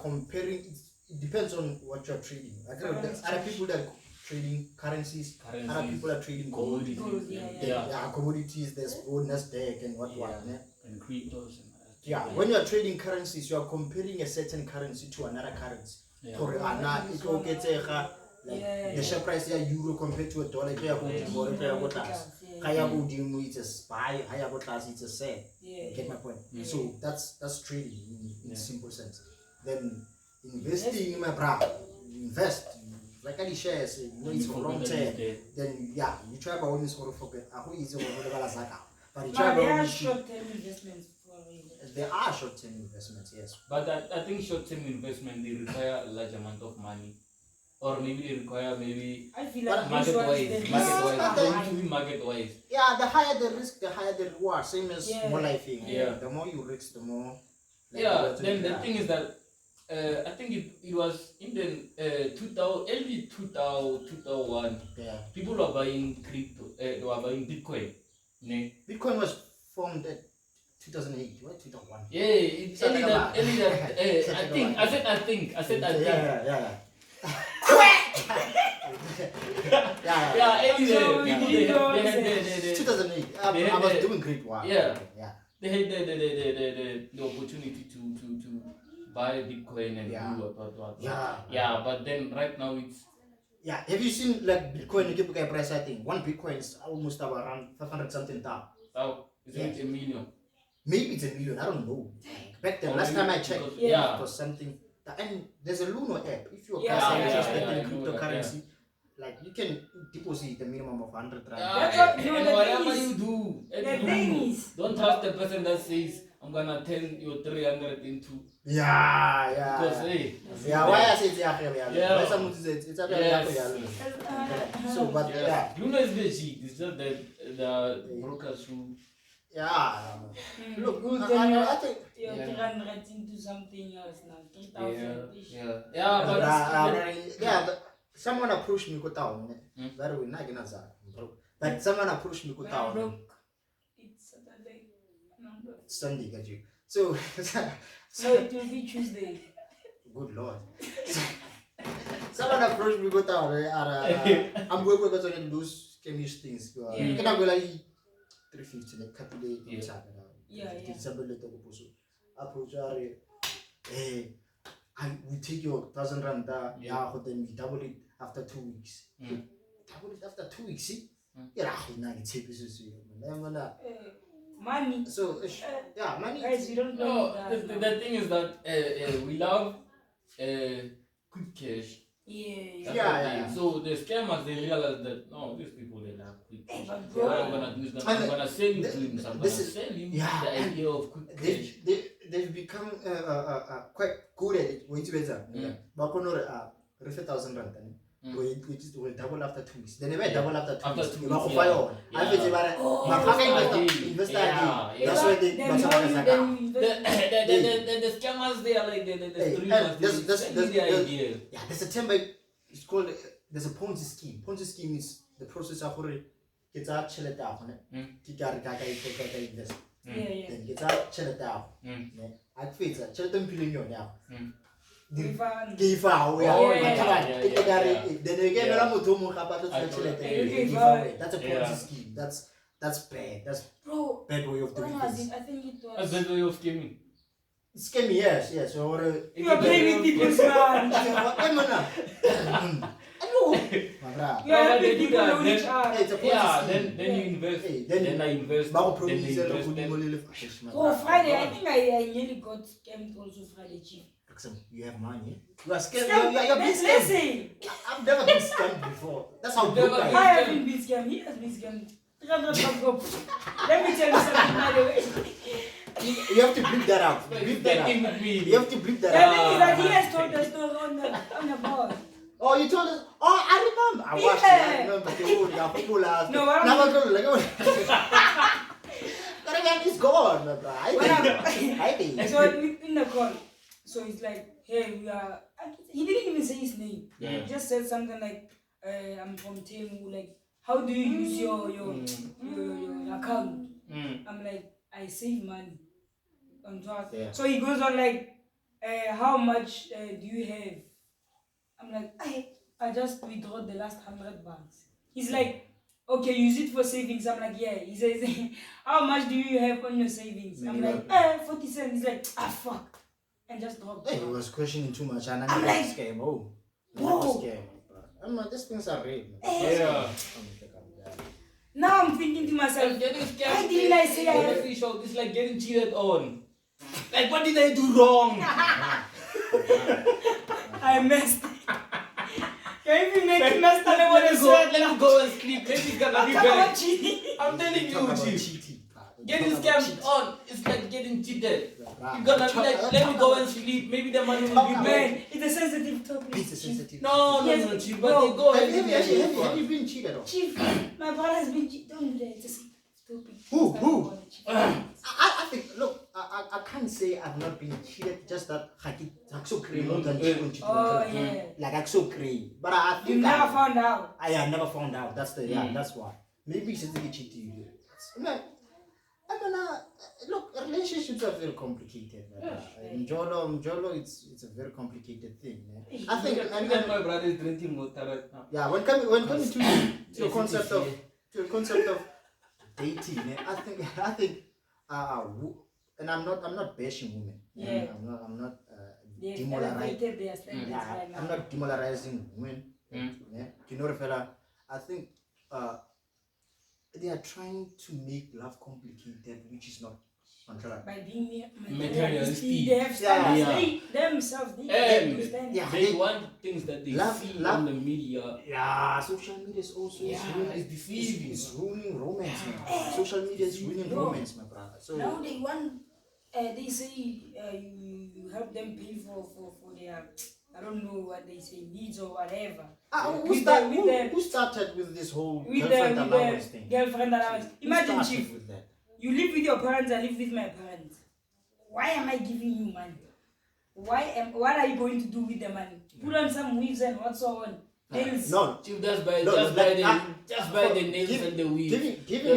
comparing. It depends on what you are trading. There are people that trading currencies. Other people are trading gold. Commodities. There's gold, Nasdaq, and what. And cryptos. When you are trading currencies, you are comparing a certain currency to another currency. The share price of euro compared to a dollar, it's a buy, it's a sell. Get my point? So that's trading in simple sense. Then investing, my brother, invest. Like any shares, it's for long term. Then you try about all this for but there are short-term investments. There are short-term investments, yes. But I think short-term investment, they require a large amount of money. Or maybe they require I feel like market-wise. Market-wise. Yeah, the higher the risk, the higher the reward. Same as more life. The more you risk, the more. Then the thing is that I think it was in the early 2001. People were buying crypto. They were buying Bitcoin. Bitcoin was formed at 2008, right? 2001. Yeah, it's early that. I said I think. Yeah. Anyway, 2008. I was doing great work. They had the opportunity to buy Bitcoin and do what. But then right now it's. Have you seen like Bitcoin price? I think one Bitcoin is almost around 500 something thousand. Oh, is it a million? Maybe it's a million. I don't know. Back then, last time I checked, it was something. And there's a Luno app. If you're interested in cryptocurrency, like you can deposit the minimum of 100 rand. And whatever you do, don't trust the person that says I'm gonna turn your 300 into. Because why I say why someone says it's so, but Luno is legit. It's just that the brokers who. Look, I think you're into something else now. 3,000. But someone approached me go down. Very well, not gonna but someone approached me go down. It's Saturday. Sunday, got you. So it will be Tuesday. Good Lord. Someone approached me go down. I'm going to go those chemist things. Can I go like 350 like calculate approach we take your 1,000 rand then we double it after 2 weeks. Double it after 2 weeks, see? Money. So money. Guys, you don't know that. The thing is that we love quick cash. So the scammers, they realize that no, these people, they love quick cash. I'm gonna sell you dreams. I'm gonna sell you the idea of quick cash. They've become quite good at it. Wait, better. But 1,000 rand. We double after 2 weeks. They never double after 2 weeks. After 2 weeks. That's why they. The scammers, they are like the dreamers. The idea. There's a term it's called. There's a Ponzi scheme. Ponzi scheme is the process of get out chelete out. Invest. Then get out chelete out. I feel that chelete billion now. Give out. Then again, that's a Ponzi scheme. That's bad. That's bad way of doing things. I think it was. A bad way of scheming. Scheming, yes. Or you are playing with people's man. You are helping people know each other. Then you invest. Then I invest. Friday, I think I nearly got scammed also Friday, Chief. You have money. You are scammed. You're being scammed. I've never been scammed before. That's how good I am. I haven't been scammed. He has been scammed. Let me tell you something, by the way. You have to bleep that out. Bleep that out. You have to bleep that out. The thing is that he has told the story on the board. Oh, you told us? Oh, I remember. I watched it. I remember. No, I don't know. That is gone, my bro. I think. So in the call, so it's like, hey, we are. He didn't even say his name. He just said something like, I'm from Temu. Like, how do you use your account? I'm like, I save money on top. So he goes on like, how much do you have? I'm like, I just withdraw the last 100 bucks. He's like, okay, use it for savings. I'm like, yeah. He says, how much do you have on your savings? I'm like, 40 cents. He's like, fuck. And just dropped it. He was questioning too much, and I'm like, scam. Oh, bro. I'm like, these things are real. Yeah. Now I'm thinking to myself, why didn't I say I have? It's like getting cheated on. Like, what did I do wrong? I messed. Can you make it messed up? Let me go and sleep. Maybe it's gonna be better. I'm telling you, Chief. Getting scammed on, it's like getting cheated. You're gonna be like, let me go and sleep. Maybe the money will be back. It's a sensitive topic. It's a sensitive. No, Chief. But they go ahead. Have you been cheated on? Chief, my brother has been cheated. Don't do that. It's a sensitive topic. Who? I think, look, I can't say I've not been cheated, just that I'm so crazy. Oh, yeah. Like, I'm so crazy. But I think you never found out. I never found out. That's the, that's why. Maybe it's just to cheat you. Look, relationships are very complicated. Njolo, it's a very complicated thing. I think, and my brother is drinking water right now. Yeah, when coming to a concept of dating, I think, and I'm not bashing women. Yeah. I'm not demoralizing. I'm not demoralizing women. Yeah. You know, fella, I think they are trying to make love complicated, which is not controlled. By being materialistic. They have standards. They themselves, they want things that they see on the media. Yeah, social media is also it's deceiving. It's ruining romance, man. Social media is ruining romance, my brother. So now they want, they say you help them pay for their, I don't know what they say, needs or whatever. Who started with this whole girlfriend allowance thing? Girlfriend allowance. Imagine, Chief, with that? you live with your parents, I live with my parents. Why am I giving you money? What are you going to do with the money? Put on some weaves and what's on? Nails. No, Chief, just buy the nails and the weave. The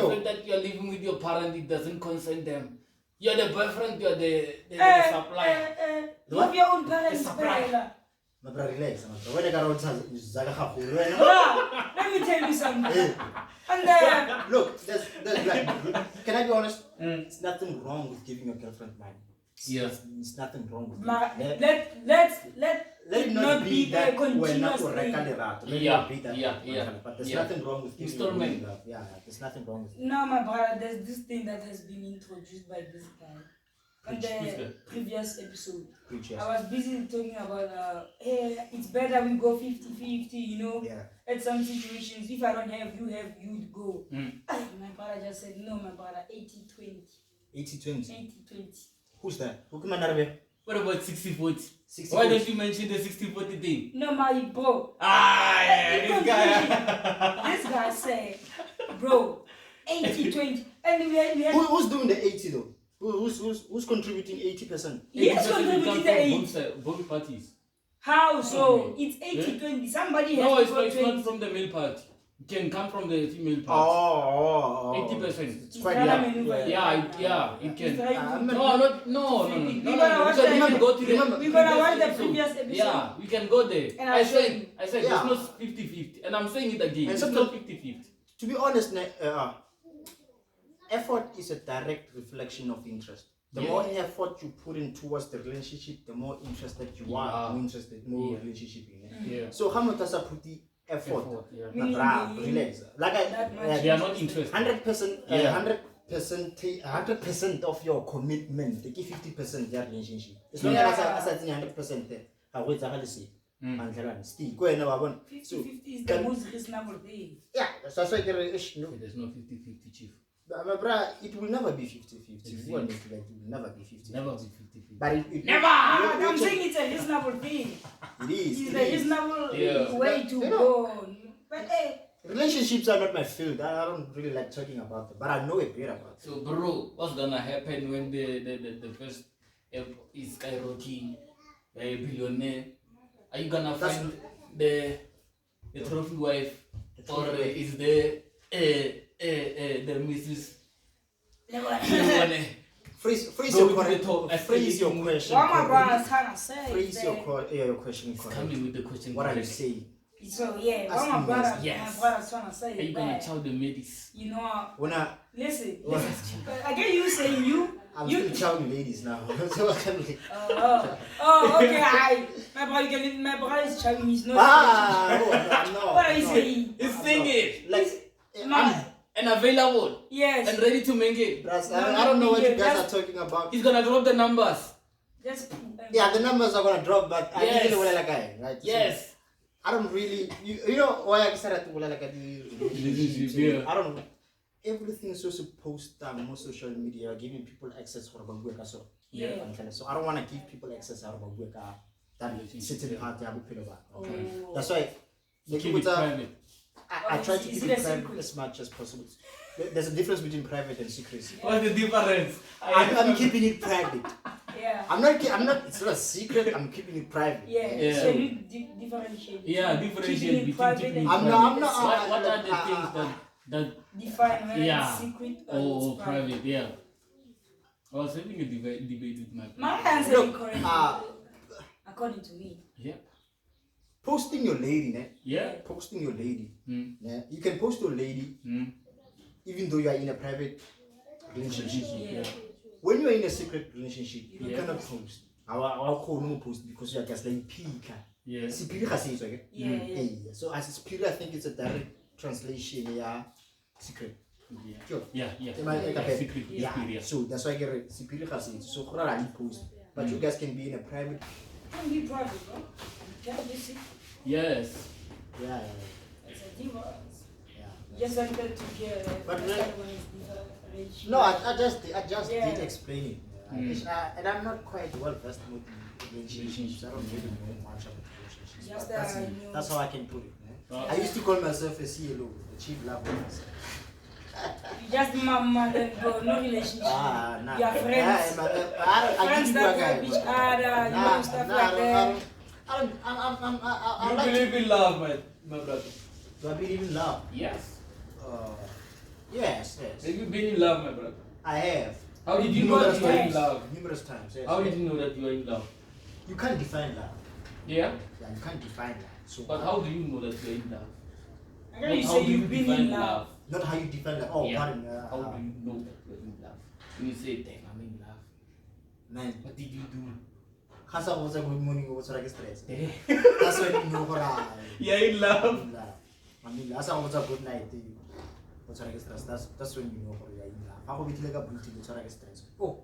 fact that you are living with your parents, it doesn't concern them. You're the boyfriend, you're the supplier. You have your own parents. My brother, relax. Let me tell you something. And look, there's like, can I be honest? It's nothing wrong with giving your girlfriend money. It's nothing wrong with let it not be that continuous thing. But there's nothing wrong with giving love. There's nothing wrong with it. No, my brother, there's this thing that has been introduced by this guy. On the previous episode, I was busy talking about it's better we go 50-50, you know. At some situations, if I don't have, you'd go. My brother just said, no, my brother, 80-20. 80-20? 80-20. Who's that? What about 60-40? Why don't you mention the 60-40 thing? No, my bro. This guy said, bro, 80-20. And we had who's doing the 80 though? Who's contributing 80%? Yes, contributing the 80. Both parties. How so? It's 80-20. Somebody has to go 20. It's not from the male part. It can come from the female part. 80%. It's quite it can. No. We're gonna watch the previous episode. Yeah, we can go there. And I said it's not 50-50. And I'm saying it again. It's not 50-50. To be honest, effort is a direct reflection of interest. The more effort you put in towards the relationship, the more interested you are, more relationship in it. So how much does I put the effort? Relax. They are not interested. 100% of your commitment. They give 50% their relationship. As long as I think 100% there, I will say. 50-50 is the most reasonable thing. Yeah, that's why there's no 50-50, Chief. My brother, it will never be 50-50. It will never be 50-50. Never be 50-50. But it never! I'm saying it's a reasonable thing. It is. It's a reasonable way to go. But relationships are not my field. I don't really like talking about them. But I know a bit about it. So, bro, what's gonna happen when the first is skyrocketing, a billionaire? Are you gonna find the trophy wife? Or is there the Mrs. Freeze your question. What my brother's trying to say. Freeze your question. Coming with the question. What are you saying? So yeah, Ask what me, my yes. brother's trying to say Are you is gonna that, chow the middies? you know, When listen. I get you saying you. I'm You. still chowing ladies now. So I can like, Okay. My brother is chowing. He's not. no. What are you saying? He's singing. Like, And available. Yes. And ready to make it. I don't know what you guys are talking about. He's gonna drop the numbers. Just. Yeah, the numbers are gonna drop, but I Yes. really want like guy, right? Yes. So, I don't really, you know why I started to like the relationship. Yeah. I don't know. Everything is also posted on social media, giving people access for about work. So Yeah. So I don't want to give people access out about work. That sitting part I will about. Oh. That's why. Keep it private. I try to Is keep it it a private secret? as much as possible. There's a difference between private and secrecy. What's the difference? I'm keeping it private. Yeah. I'm not. It's not a secret. I'm keeping it private. Yeah. So you differentiate. Yeah, between differentiate keeping it between private keeping and it I'm keeping not. it What are the things that define whether Yeah. it's secret or or it's private. private? Yeah. I was having a debate with my My friend. answer Look, is correct. According to me. Yeah. Posting your lady, né? Yeah. Posting your lady. Mm. Né? You can post your lady Mm. even though you are in a private relationship. Yeah. When you are in a secret relationship, you Yeah. cannot post. I'll call no post because you are just like pika. Yeah. Sipiri kasi okay? Yeah. Hey, so as Sipiri, I think it's a direct translation. Yeah, secret. Yeah. Sure. Yeah. Yeah. Am I like a bit? Secret. Yeah. So that's why I get it. Sipiri kasi. So kurang post. But you guys can be in a private. Can be private, bro. You can be secret. Yes. Yeah. It's a divorce. Yeah. Just wanted to get But when it's different. No, I just Yeah. did explain it. And I'm not quite well versed with relationships. I don't really know much about relationships. Just But that's, I know. that's how I can put it. Oh. I used to call myself a CLO, a chief love officer. You just mama then go, no relationship. Nah. You are friends. I Friends give you a that help guy. each other, you know, stuff like that. I You like believe to, in love, my brother? do I believe in love? Yes. Yes. Have you been in love, my brother? I have. How did you know that you are in times. love? Numerous times, yes. How did you know that you are in love? You can't define love. Yeah. Yeah, you can't define love. So But how do you know that you are in love? I know you How say do you you've been define in love. not how you define love. Oh, Yeah. pardon. How do you know that you are in love? When you say, damn, I'm in love. Man, What did you do? Khasa was a good morning over like stress. Damn. That's when you know what You're in love. I mean, that's how was a good night. What's like stress? That's when you know what you're in love. How will you like a booty? What's like stress? Oh.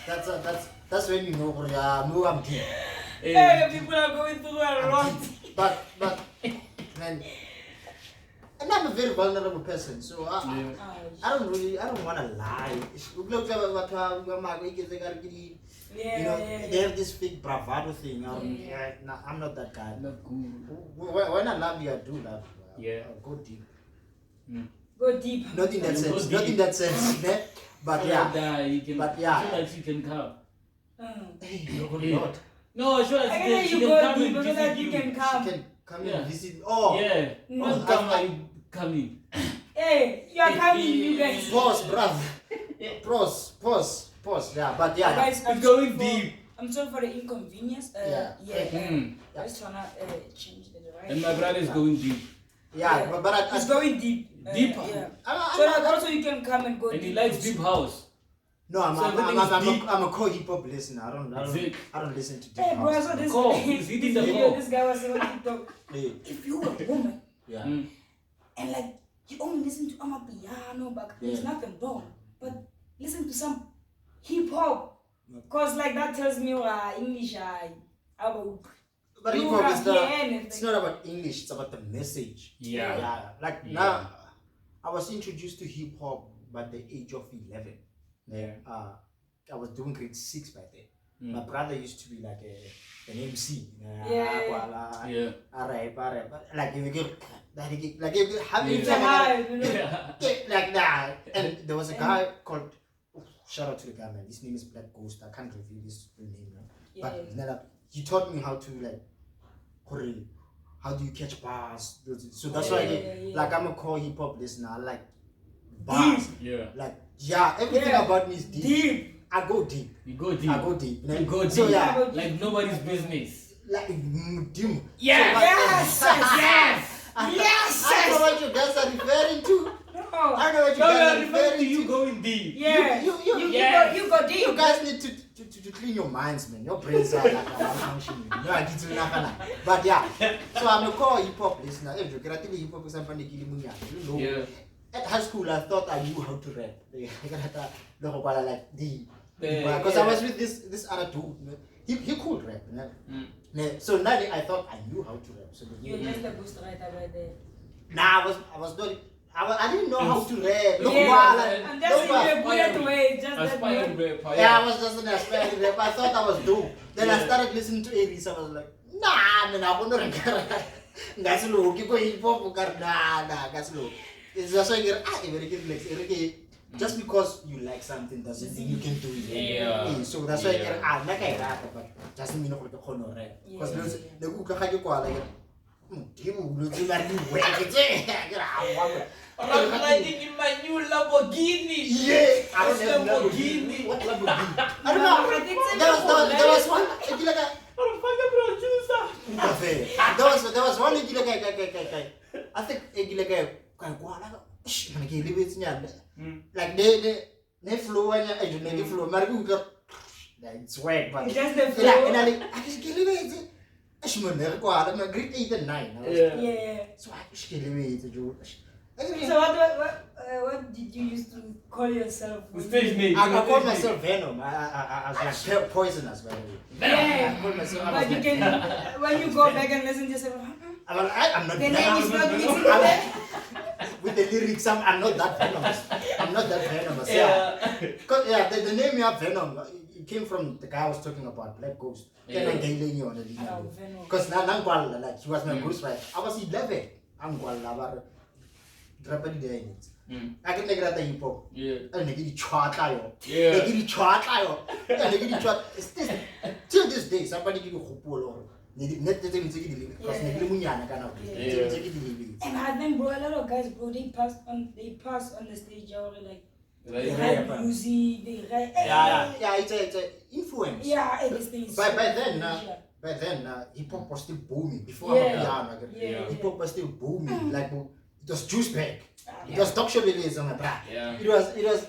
That's when you know what you're. No, I'm deep. Hey, people are going through a lot. But man, and I'm a very vulnerable person, so I don't want to lie. You know, they have this big bravado thing. I'm not that guy. Not good. When I love you, I do love you. Yeah. I'll go deep. Go deep. Not in that You go sense. Not in deep. that sense. Ne? But So yeah. that you can, But yeah. so that you can come. Hey, oh Hey. Lord. No, so that I you can can, you she can go come deep and so that visit you you. can She come. can come Yeah. and visit. Oh. Yeah. No. What come are you coming? Hey, you are coming, you guys. Pause, bruv. Pause. Yeah, but yeah. Guys, It's going deep. I'm sorry for the inconvenience. Yeah. I just wanna change the direction. And my brother is going deep. Yeah, but I It's going deep. Deep? Yeah. I'm So that also you can come and go And deep. he likes deep house. No, So everything is deep. I'm a core hip hop listener. Is it? I don't listen to deep Hey, bro, I house. saw this, Call. He's eating the video. call. This guy was saying on TikTok. Hey, If you were a woman yeah. and like you only listen to piano, but there's Yeah. nothing wrong. But listen to some hip hop, cause like that tells me English. But You hip hop can't is hear not. anything. It's not about English. It's about the message. Yeah. Like Yeah. now, I was introduced to hip hop by the age of 11. Yeah. I was doing grade 6 by then. Mm. My brother used to be like an MC. Yeah. Like you get like you have Yeah. It's a hype, you know. Yeah. like that. And there was a guy called. Shout out to the guy, man. His name is Black Ghost. I can't reveal his real name now. But like, he taught me how to like, how do you catch bars? So that's why, like, I'm a core hip hop listener. I like bars. Yeah. Like, everything about me is deep. I go deep. You go deep. I go deep. You go deep. So yeah, Like nobody's business. like dim. Yes. Yes. Yes. I don't know what you guys are referring to. No. I don't know what you No, guys are we are referring to referring you to. going deep. Yeah. Yes. You got deep. You guys need to clean your minds, man. Your brains are like functioning. No, I get to But yeah, so I'm a core hip hop listener. If you can hip hop is something you know. Yeah. At high school, I thought I knew how to rap. Because I was with this other dude. He could rap. So now I thought I knew how to rap. So You're just a ghostwriter right there. Nah, I was not. I didn't know how to rap. Look, I'm just in a weird way. Just that Aspiring way. rapper. yeah, I was just an aspiring rapper. I thought I was dope. Then I started listening to Aries. I was like, nah, man, I won't rap. That's low. Keep going hip hop. Nah, that's low. It's just like just because you like something doesn't mean you can do it. Yeah. So that's why I like I rap, but doesn't mean I'm going to rap. Because the Uka Hajuka like. You look like you wake it. I'm riding in my new Lamborghini. Yeah, I What's don't know Lamborghini? What Lamborghini? I don't know. There was one. It's like a. I'm a fucking producer. There was one. It's like I think it's like they flow and they flow. Maribu it's wet, but It's just the flow. I just get it. I'm a grade 8 and 9. Yeah. So I just get it. So what did you used to call yourself? Stage name. I call myself Venom. I was like poisonous, by the way. Yeah. I call myself. But you can, when you go back and listen to yourself, I'm not. the name is not mixing with that. With the lyrics, I'm not that venomous. I'm not that venomous. Yeah. Because the name you have Venom, it came from the guy I was talking about, Black Ghost. Yeah. Because now like he was my ghost, right? I was 11. I'm going to drop it. I can make that hip hop. Yeah. And they give you chwata. Yeah. They give you chwata. And they give you chwata. Till this day, somebody give you hopo or net the thing take it because they give you kind of take it. And I think, bro, a lot of guys, bro, they pass on the stage already, like they Right. write music, they write. Yeah, it's a influence. Yeah, this thing is. By so then, influential. by then, hip hop was still booming. Before Yeah. I'm a Yeah. hip hop was still booming. Like it was juice bag. Yeah. It was talk show videos on the track. Yeah. It was. It was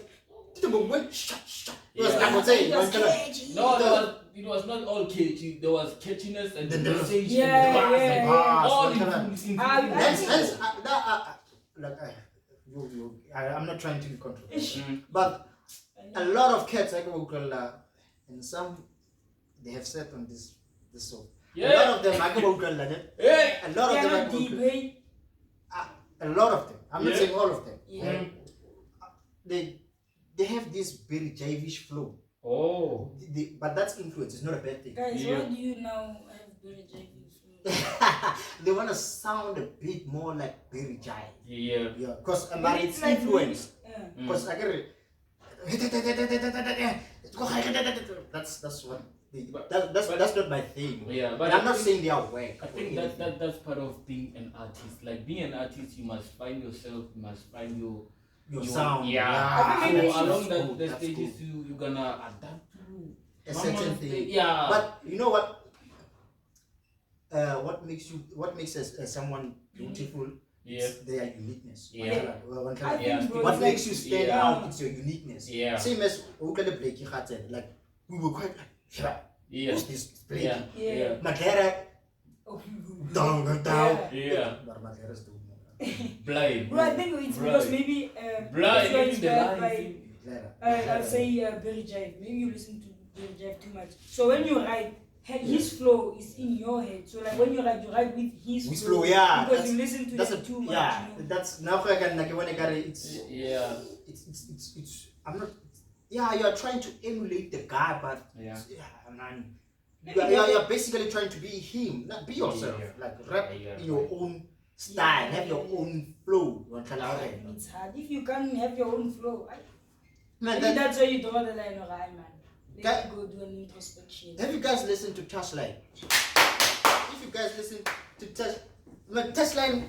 Yeah. I would say. It was catchy. No, it was not all catchy. There was catchiness and the Then there was- message Yeah, and the bars yeah, and yeah. all I'm not trying to be controversial, Mm. but a lot of cats I go and some they have said on this song. Yeah. A lot of them I go Hey. a lot of They them are I not go deep, eh? a lot of them. I'm not Yeah. saying all of them. Yeah. They have this very jivish flow. Oh. But that's influence. It's not a bad thing. Guys, Yeah. why do you now have very JV? They want to sound a bit more like Barry Giant. Yeah. Yeah, because Maybe it's like influence. Yeah. Because I get it. That's what. That's not my thing. Yeah, But but I'm not saying they are whack. I think that's part of being an artist. Like being an artist, you must find yourself. You must find your sound. Yeah. I think maybe So along that's that good, the that's stages, good. you're gonna adapt to A certain thing. Yeah. But you know what? What makes someone beautiful? Yeah. Is their uniqueness. Yeah. I Yeah. think, bro, What it's makes like, you stand Yeah. out? It's your uniqueness. Yeah. Same as Blakey had said. Like we were quite like, Yeah. who's this Blakey? Yeah. Yeah. Madera Oh, down. Yeah. But Madera's doing Blind. bro, I think it's because maybe Blind. because you're Even the inspired lines. by I'll say Billy Jive. Maybe you listen to Billy Jive too much. So when you write, his flow is in your head. So like when you write with his flow, yeah. Because you listen to it too much. yeah. You know? That's now I can like when I got it. Yeah. It's. I'm not. Yeah, you are trying to emulate the guy, but Yeah. man. You're basically trying to be him, not be yourself. Yeah. Like rap Yeah. in your own style, have your own flow. It's hard. If you can't have your own flow, Man, maybe that's why you draw the line of I man. Guy- Let me go do an introspection. have you guys listened to Touchline? If you guys listen to Touchline,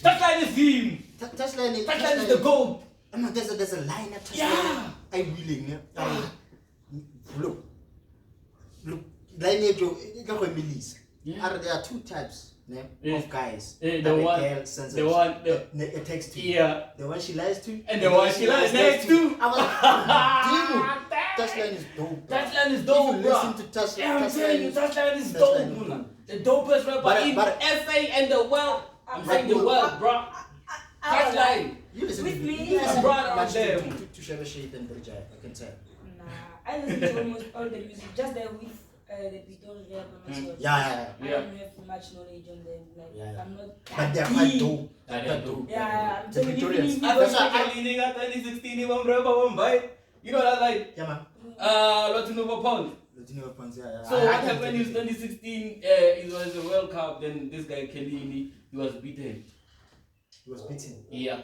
That line is him. Touchline That line is the gold. There's a line at Touchline. Yeah. I'm willing. Look, There are two types of guys. The one it takes two. Yeah. The one she lies to. And the one she lies next to. Touchline is dope. Touchline is dope, bro. Listen to Touchline. Yeah, I'm telling you, Touchline is dope. The dopest rapper in SA and the world. I'm saying the world, bro. Touchline. You listen with to me. you listen to them. To Sheva Shade and Burjai, I can tell. Nah, I listen to almost all the music. Just that with the Beatles rap and so. Yeah. I don't have much knowledge on them. Like, I'm not. But they're quite dope. Yeah, I'm telling you. I 2016 even bro, you know that like. Yeah, man. Latinova Pound. Yeah. So what happened in 2016? It was the World Cup. Then this guy Kelly, he was beaten. He was beaten. Yeah.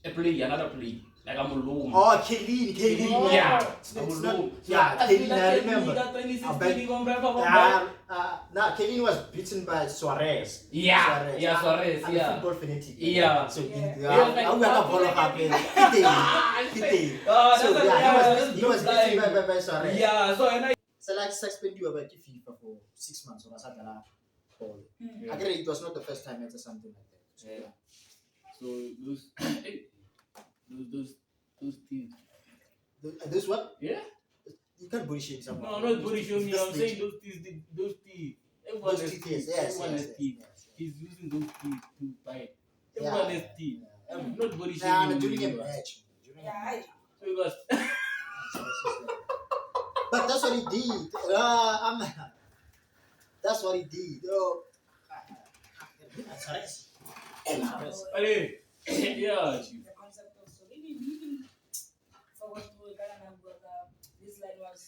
Another play. Like I'm alone. Oh, Kelly. Oh. Yeah. I'm alone. Yeah, Kelly. I remember. Kelly was beaten by Suarez. Yeah. Suarez. I'm a football fanatic. Yeah. So he was beaten by Suarez. Yeah. So like suspend you about FIFA for 6 months or something like that. I agree. It was not the first time it's something like that. So, yeah. So those teams. This what? Yeah. You can't body shame someone. No, not body shame. I'm saying those teams. Everyone has teeth. Everyone has teeth. He's using those teeth to fight. Everyone has teeth. Not body shaming. Yeah, during a match. So it was. But that's what he did. That's what he did. Yeah. The concept of so even for what we this line was.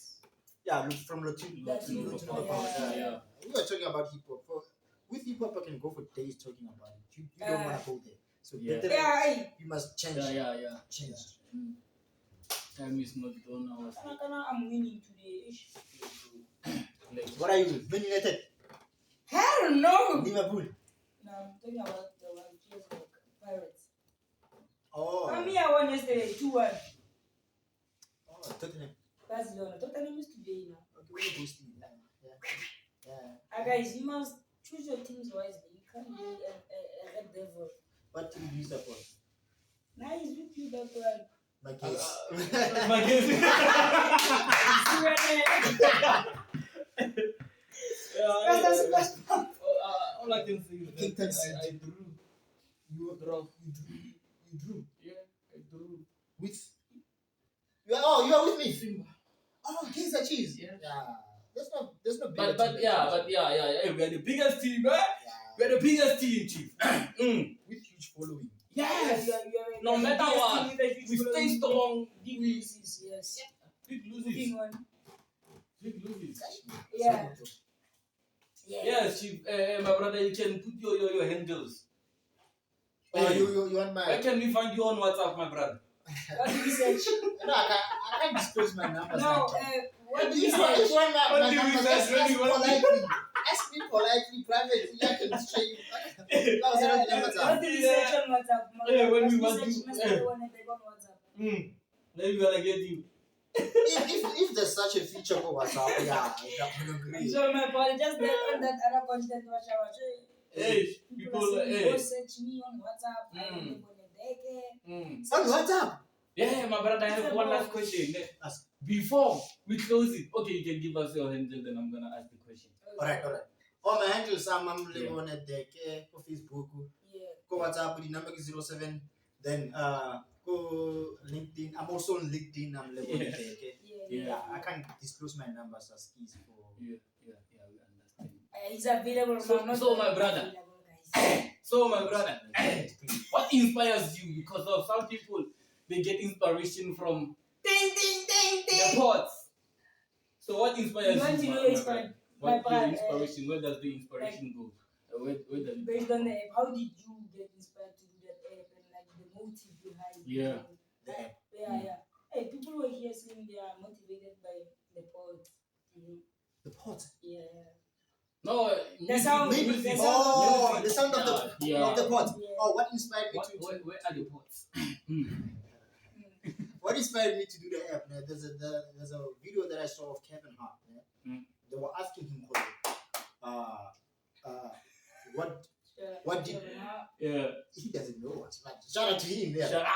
Yeah, from Latino. Yeah. We were talking about hip hop. With hip hop, I can go for days talking about it. You don't want to go there. So you must change. Yeah. Change. Time is not on our side. I'm winning today. What are you? Man United? Hell no! Liverpool? No, I'm talking about the one Pirates. Oh. I won yesterday, 2-1. Oh, Tottenham. Barcelona. Tottenham is today now. Okay, we're boosting. Yeah. Guys, you must choose your teams wisely. You can't be a devil. What team do you support? Nice with you, that one. My case. My case. All I can say is that I drew. You drew. Yeah, I drew. With? You are with me. Simba. Oh, Kaiser Chiefs. Yeah. There's no big. But yeah. Hey, we are the biggest team, right? Yeah. We are the biggest team, Chief. With huge following. Yes. No matter what, we stay strong. Big loses. Yes. Big loses. Big loses. Yeah. Yes, Chief. My brother, you can put your handles. Oh, you want my? Where can we find you on WhatsApp, my brother? What do you say? No, I can't disclose my numbers. No, what do you say? If you want my numbers, ask me politely. Ask me politely, privately. I can show you. What do you say on WhatsApp? Yeah, when we want you. Then we gonna get you. If there's such a feature for WhatsApp, yeah, I will agree. So my body just get on that other content watch. Hey, people, go search me on WhatsApp. On WhatsApp? Yeah, my brother, I have one last question. Before we close it, okay, you can give us your handle, then I'm gonna ask the question. Alright. All my handles are on Facebook, go WhatsApp, the number is 07. Then go LinkedIn. I'm also on LinkedIn. I'm Yeah. I can't disclose my numbers as keys for. Yeah, we understand. He's available. So my brother. So my brother, what inspires you? Because of some people, they get inspiration from the pots. So what inspires you? Want to know inspiration? What your inspiration? Where does the inspiration go? Where does it based on the app, how did you get inspired to do that app and like the motive behind Yeah. The app? Yeah. Hey, people were here saying they are motivated by the pods. The pot? Yeah. No, the sound. music. Oh, the sound of the of the pot. Yeah. Oh, what inspired me to? Where are the pots? What inspired me to do the app? There's a video that I saw of Kevin Hart. they were asking him, what did he doesn't know us. Like, shout out to him there. Shut up.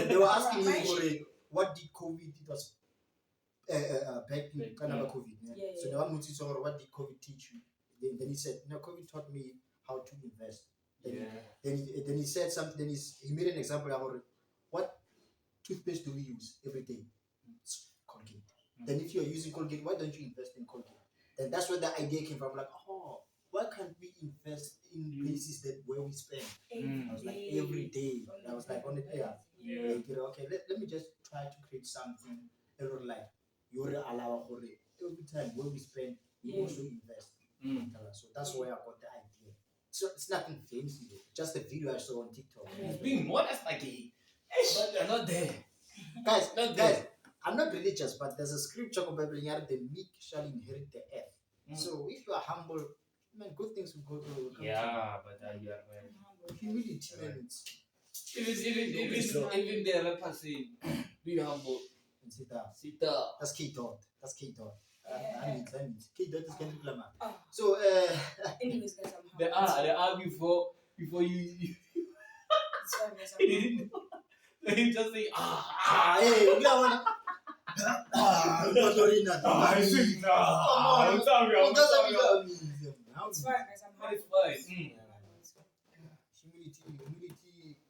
They were asking him, what did COVID? It was back in Canada COVID. So they want to say, what did COVID teach you? Then he said, COVID taught me how to invest. Then he said something. Then he made an example about what toothpaste do we use every day? It's Colgate. Then if you're using Colgate, why don't you invest in Colgate? And that's where the idea came from. Like, why can't we invest in places where we spend? I was like, every day. I was like, on the day. Okay, let me just try to create something like you allow every time where we spend, we also invest. So that's where I got the idea. So it's nothing fancy though. Just a video I saw on TikTok. It's being modest like but they're not there. Guys, I'm not religious, but there's a scripture in the Bible, the meek shall inherit the earth. So if you are humble, man, good things will go through. But you are right. Humility, man. Even the rapper say, be humble. Sit down. Sit up. That's K-Dot. I need. K-Dot is Kendrick Lamar. So, anyways, guys, I'm There are before you he just say, hey, you know what? it's fine, guys, I'm happy. It's fine. Humility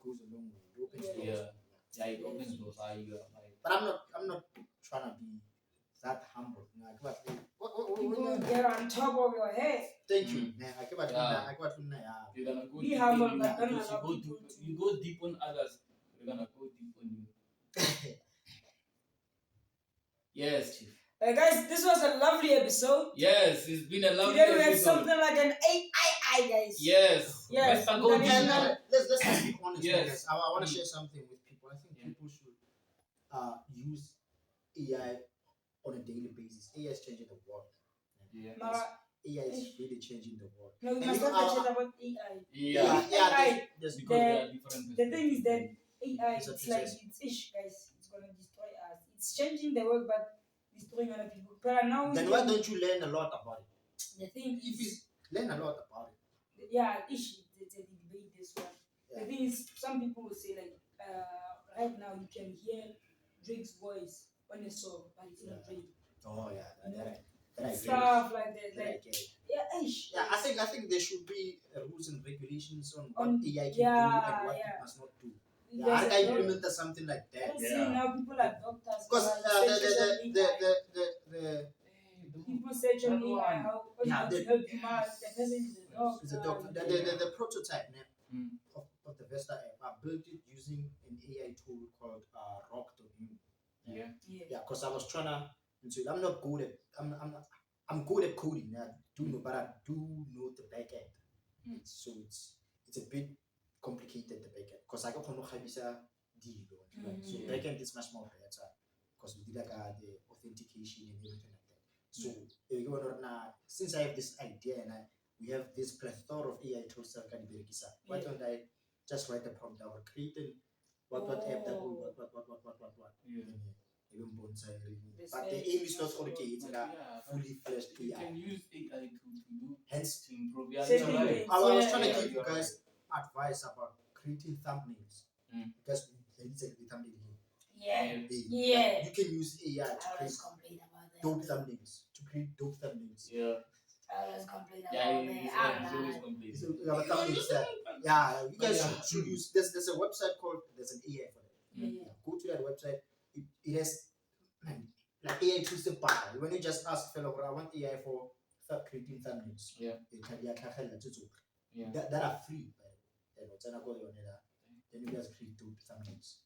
goes a long way. It opens doors. But I'm not trying to be that humble. People get on top of your head. Thank you, man. You're gonna go Be deep humble, in but you don't because allow people to- you go deep on others. You're gonna go deep on you. Yes, Chief. Guys, this was a lovely episode. Yes, it's been a lovely Today we had episode. something like an AI, guys. Yes. Yes. Vesta, go deep. Let's be honest, Yes. guys. I want to share something with people. I think people should use AI on a daily basis. AI is changing the world. AI is really changing the world. No, we And must you not know, chat about AI. Yeah. there's Because they are different. The thing is that AI, It's a it's like, process. it's ish, guys. It's gonna destroy us. It's changing the world, but destroying other people. But now, then why don't you learn a lot about it? the thing If you is, learn a lot about it. yeah, ish, it's a debate this one. Yeah. The thing is, some people will say, like, right now you can hear Drake's voice on a song, but it's not Drake. Oh yeah, that I get it. Stuff like that. That I Like, get it. yeah, ish. Yeah, I think there should be rules and regulations on what On- AI can do yeah, and what yeah. it must not do. There's Yeah, I a can lot- implement something like that. Let's see now people are doctors. Because the people search on AI how Yeah, to help you out. The person is a doctor. is a doctor. The prototype of the Vesta app, I built it using an AI tool called Rock.mu. Yeah. Yeah, because I was trying to. I'm not good at. I'm good at coding. I do know, but I do know the back end. So it's a bit complicated, the back end, because I got no habisa deal. So back end is much more better because we did like the authentication and everything like that. So since I have this idea and we have this plethora of AI tools that can be why don't I just write a prompt that will create what app that will what. But the aim is not okay, it's a fully fledged You AI. can use AI to do Hence, to improve your Saving life. things. I was trying to Yeah, give you guys advice about creating thumbnails. Because it's a thumbnail here. Yeah. You can use AI to I create always complain about that. dope thumbnails. To create dope thumbnails. Yeah. I always complain about Yeah, that. he's I'm always not. complaining. So we have a thumbnails that you guys should use. There's a website called there's an AI for that. Yeah. Go to that website. It has like AI tools to buy. When you just ask fellow, I want AI for creating thumbnails. Yeah. That are free. Then you guys create dope thumbnails.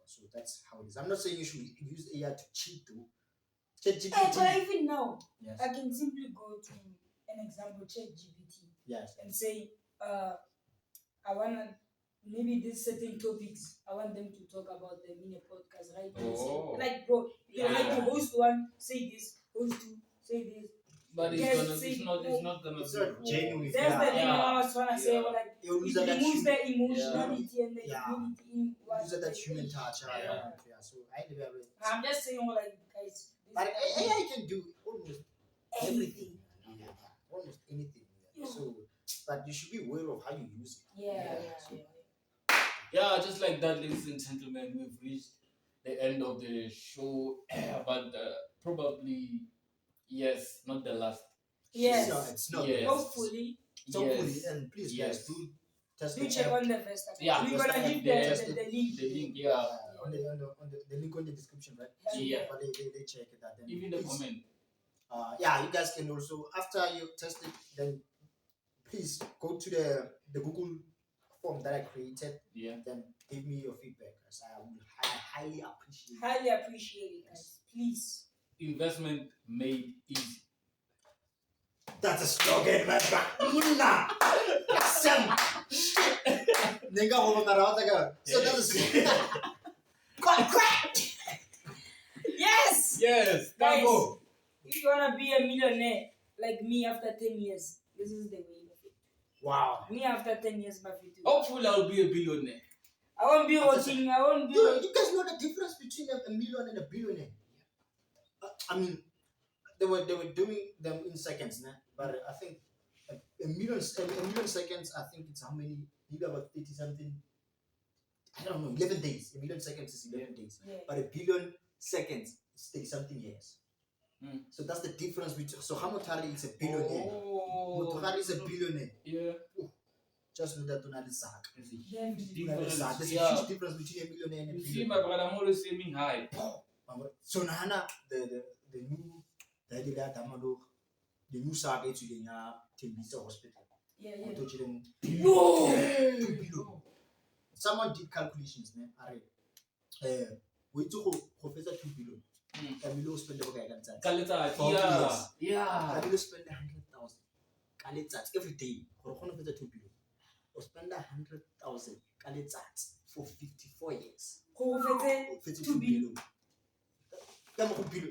So that's how it is. I'm not saying you should use AI to cheat though. But even now, Yes. I can simply go to an example, ChatGPT, Yes. and say, I wanna maybe these certain topics, I want them to talk about them in a podcast, right? And Oh. say, like, bro, you like to host one, say this, host two, say this. But Yes, it's not gonna It's be not genuine. That's the thing Yeah. I was trying to say, Yeah. like, You it use that removes the emotionality and the Yeah. humanity in what use that they human say. touch. Yeah. So I never. I'm just saying, like, guys, this But AI can do almost anything. Almost anything. So, but you should be aware of how you use it. Yeah, just like that, ladies and gentlemen, we've reached the end of the show, but probably, yes, not the last. Yes. No, it's not. Yes. Hopefully. Hopefully, and please, guys, do test Do check on the Vesta. Yeah, we're gonna leave the link. The link, yeah. On the link on the description, right? Yeah. But they check it out. Then Even the comment. Yeah, you guys can also, after you test it, then please go to the Google form that I created. Yeah. Then give me your feedback, because I would highly appreciate it. Highly appreciate it, guys. Please. Investment made easy. That's a slogan, man. Munna. Sam. Nigga, hold on around again. So that's a crack. Yes. Yes. Guys, Go. if you wanna be a millionaire like me after 10 years, this is the way of it. Wow. Me after 10 years, my future. Hopefully, I'll be a billionaire. I won't be working. I won't be. You guys know the difference between a million and a billionaire? I mean, they were doing them in seconds, nah? But I think a million seconds, I think it's how many? Maybe about 30 something. I don't know, 11 days. A million seconds is 11 days. Yeah. But a billion seconds is 30 something years. Mm. So that's the difference between. So Hamotari is a billionaire. Oh. Motokari is a billionaire. Yeah. Just know that to not suck. There's a huge There's a difference. huge difference between a millionaire and a You see, billionaire. my brother, I'm always aiming high. So Nana, the new the new saga to the Timbisa hospital. Yeah. No. Someone did calculations, man. We took Professor 2 billion. Camilo spend over Kaleta, yeah. Camilo spend 100,000. Kaleta every day. Professor 2 billion. Or spend 100,000 Kaleta for 54 years. Professor 2 billion.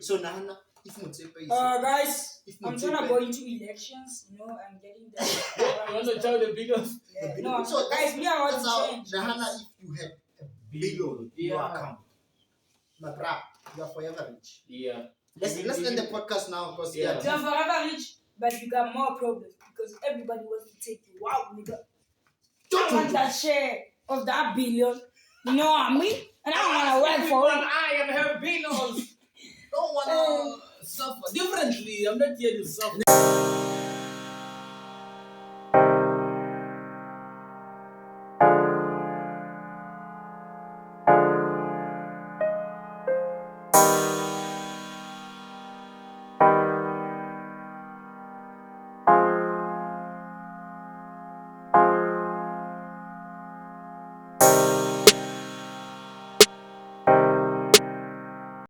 So Nana, if Mutsepe guys, I'm trying to go into elections. You know, I'm getting that. You want to tell the billions? Yeah. No, so guys, me I want to change. Nana, if you had a billion in your account, my bra, you are forever rich. Yeah. Let's end the podcast now, because You're forever rich, but you got more problems because everybody wants to take you. Wow, nigga. I want that share of that billion. You know what I mean? And I want to work for it. I am her billions. Don't want to suffer differently. I'm not here to suffer.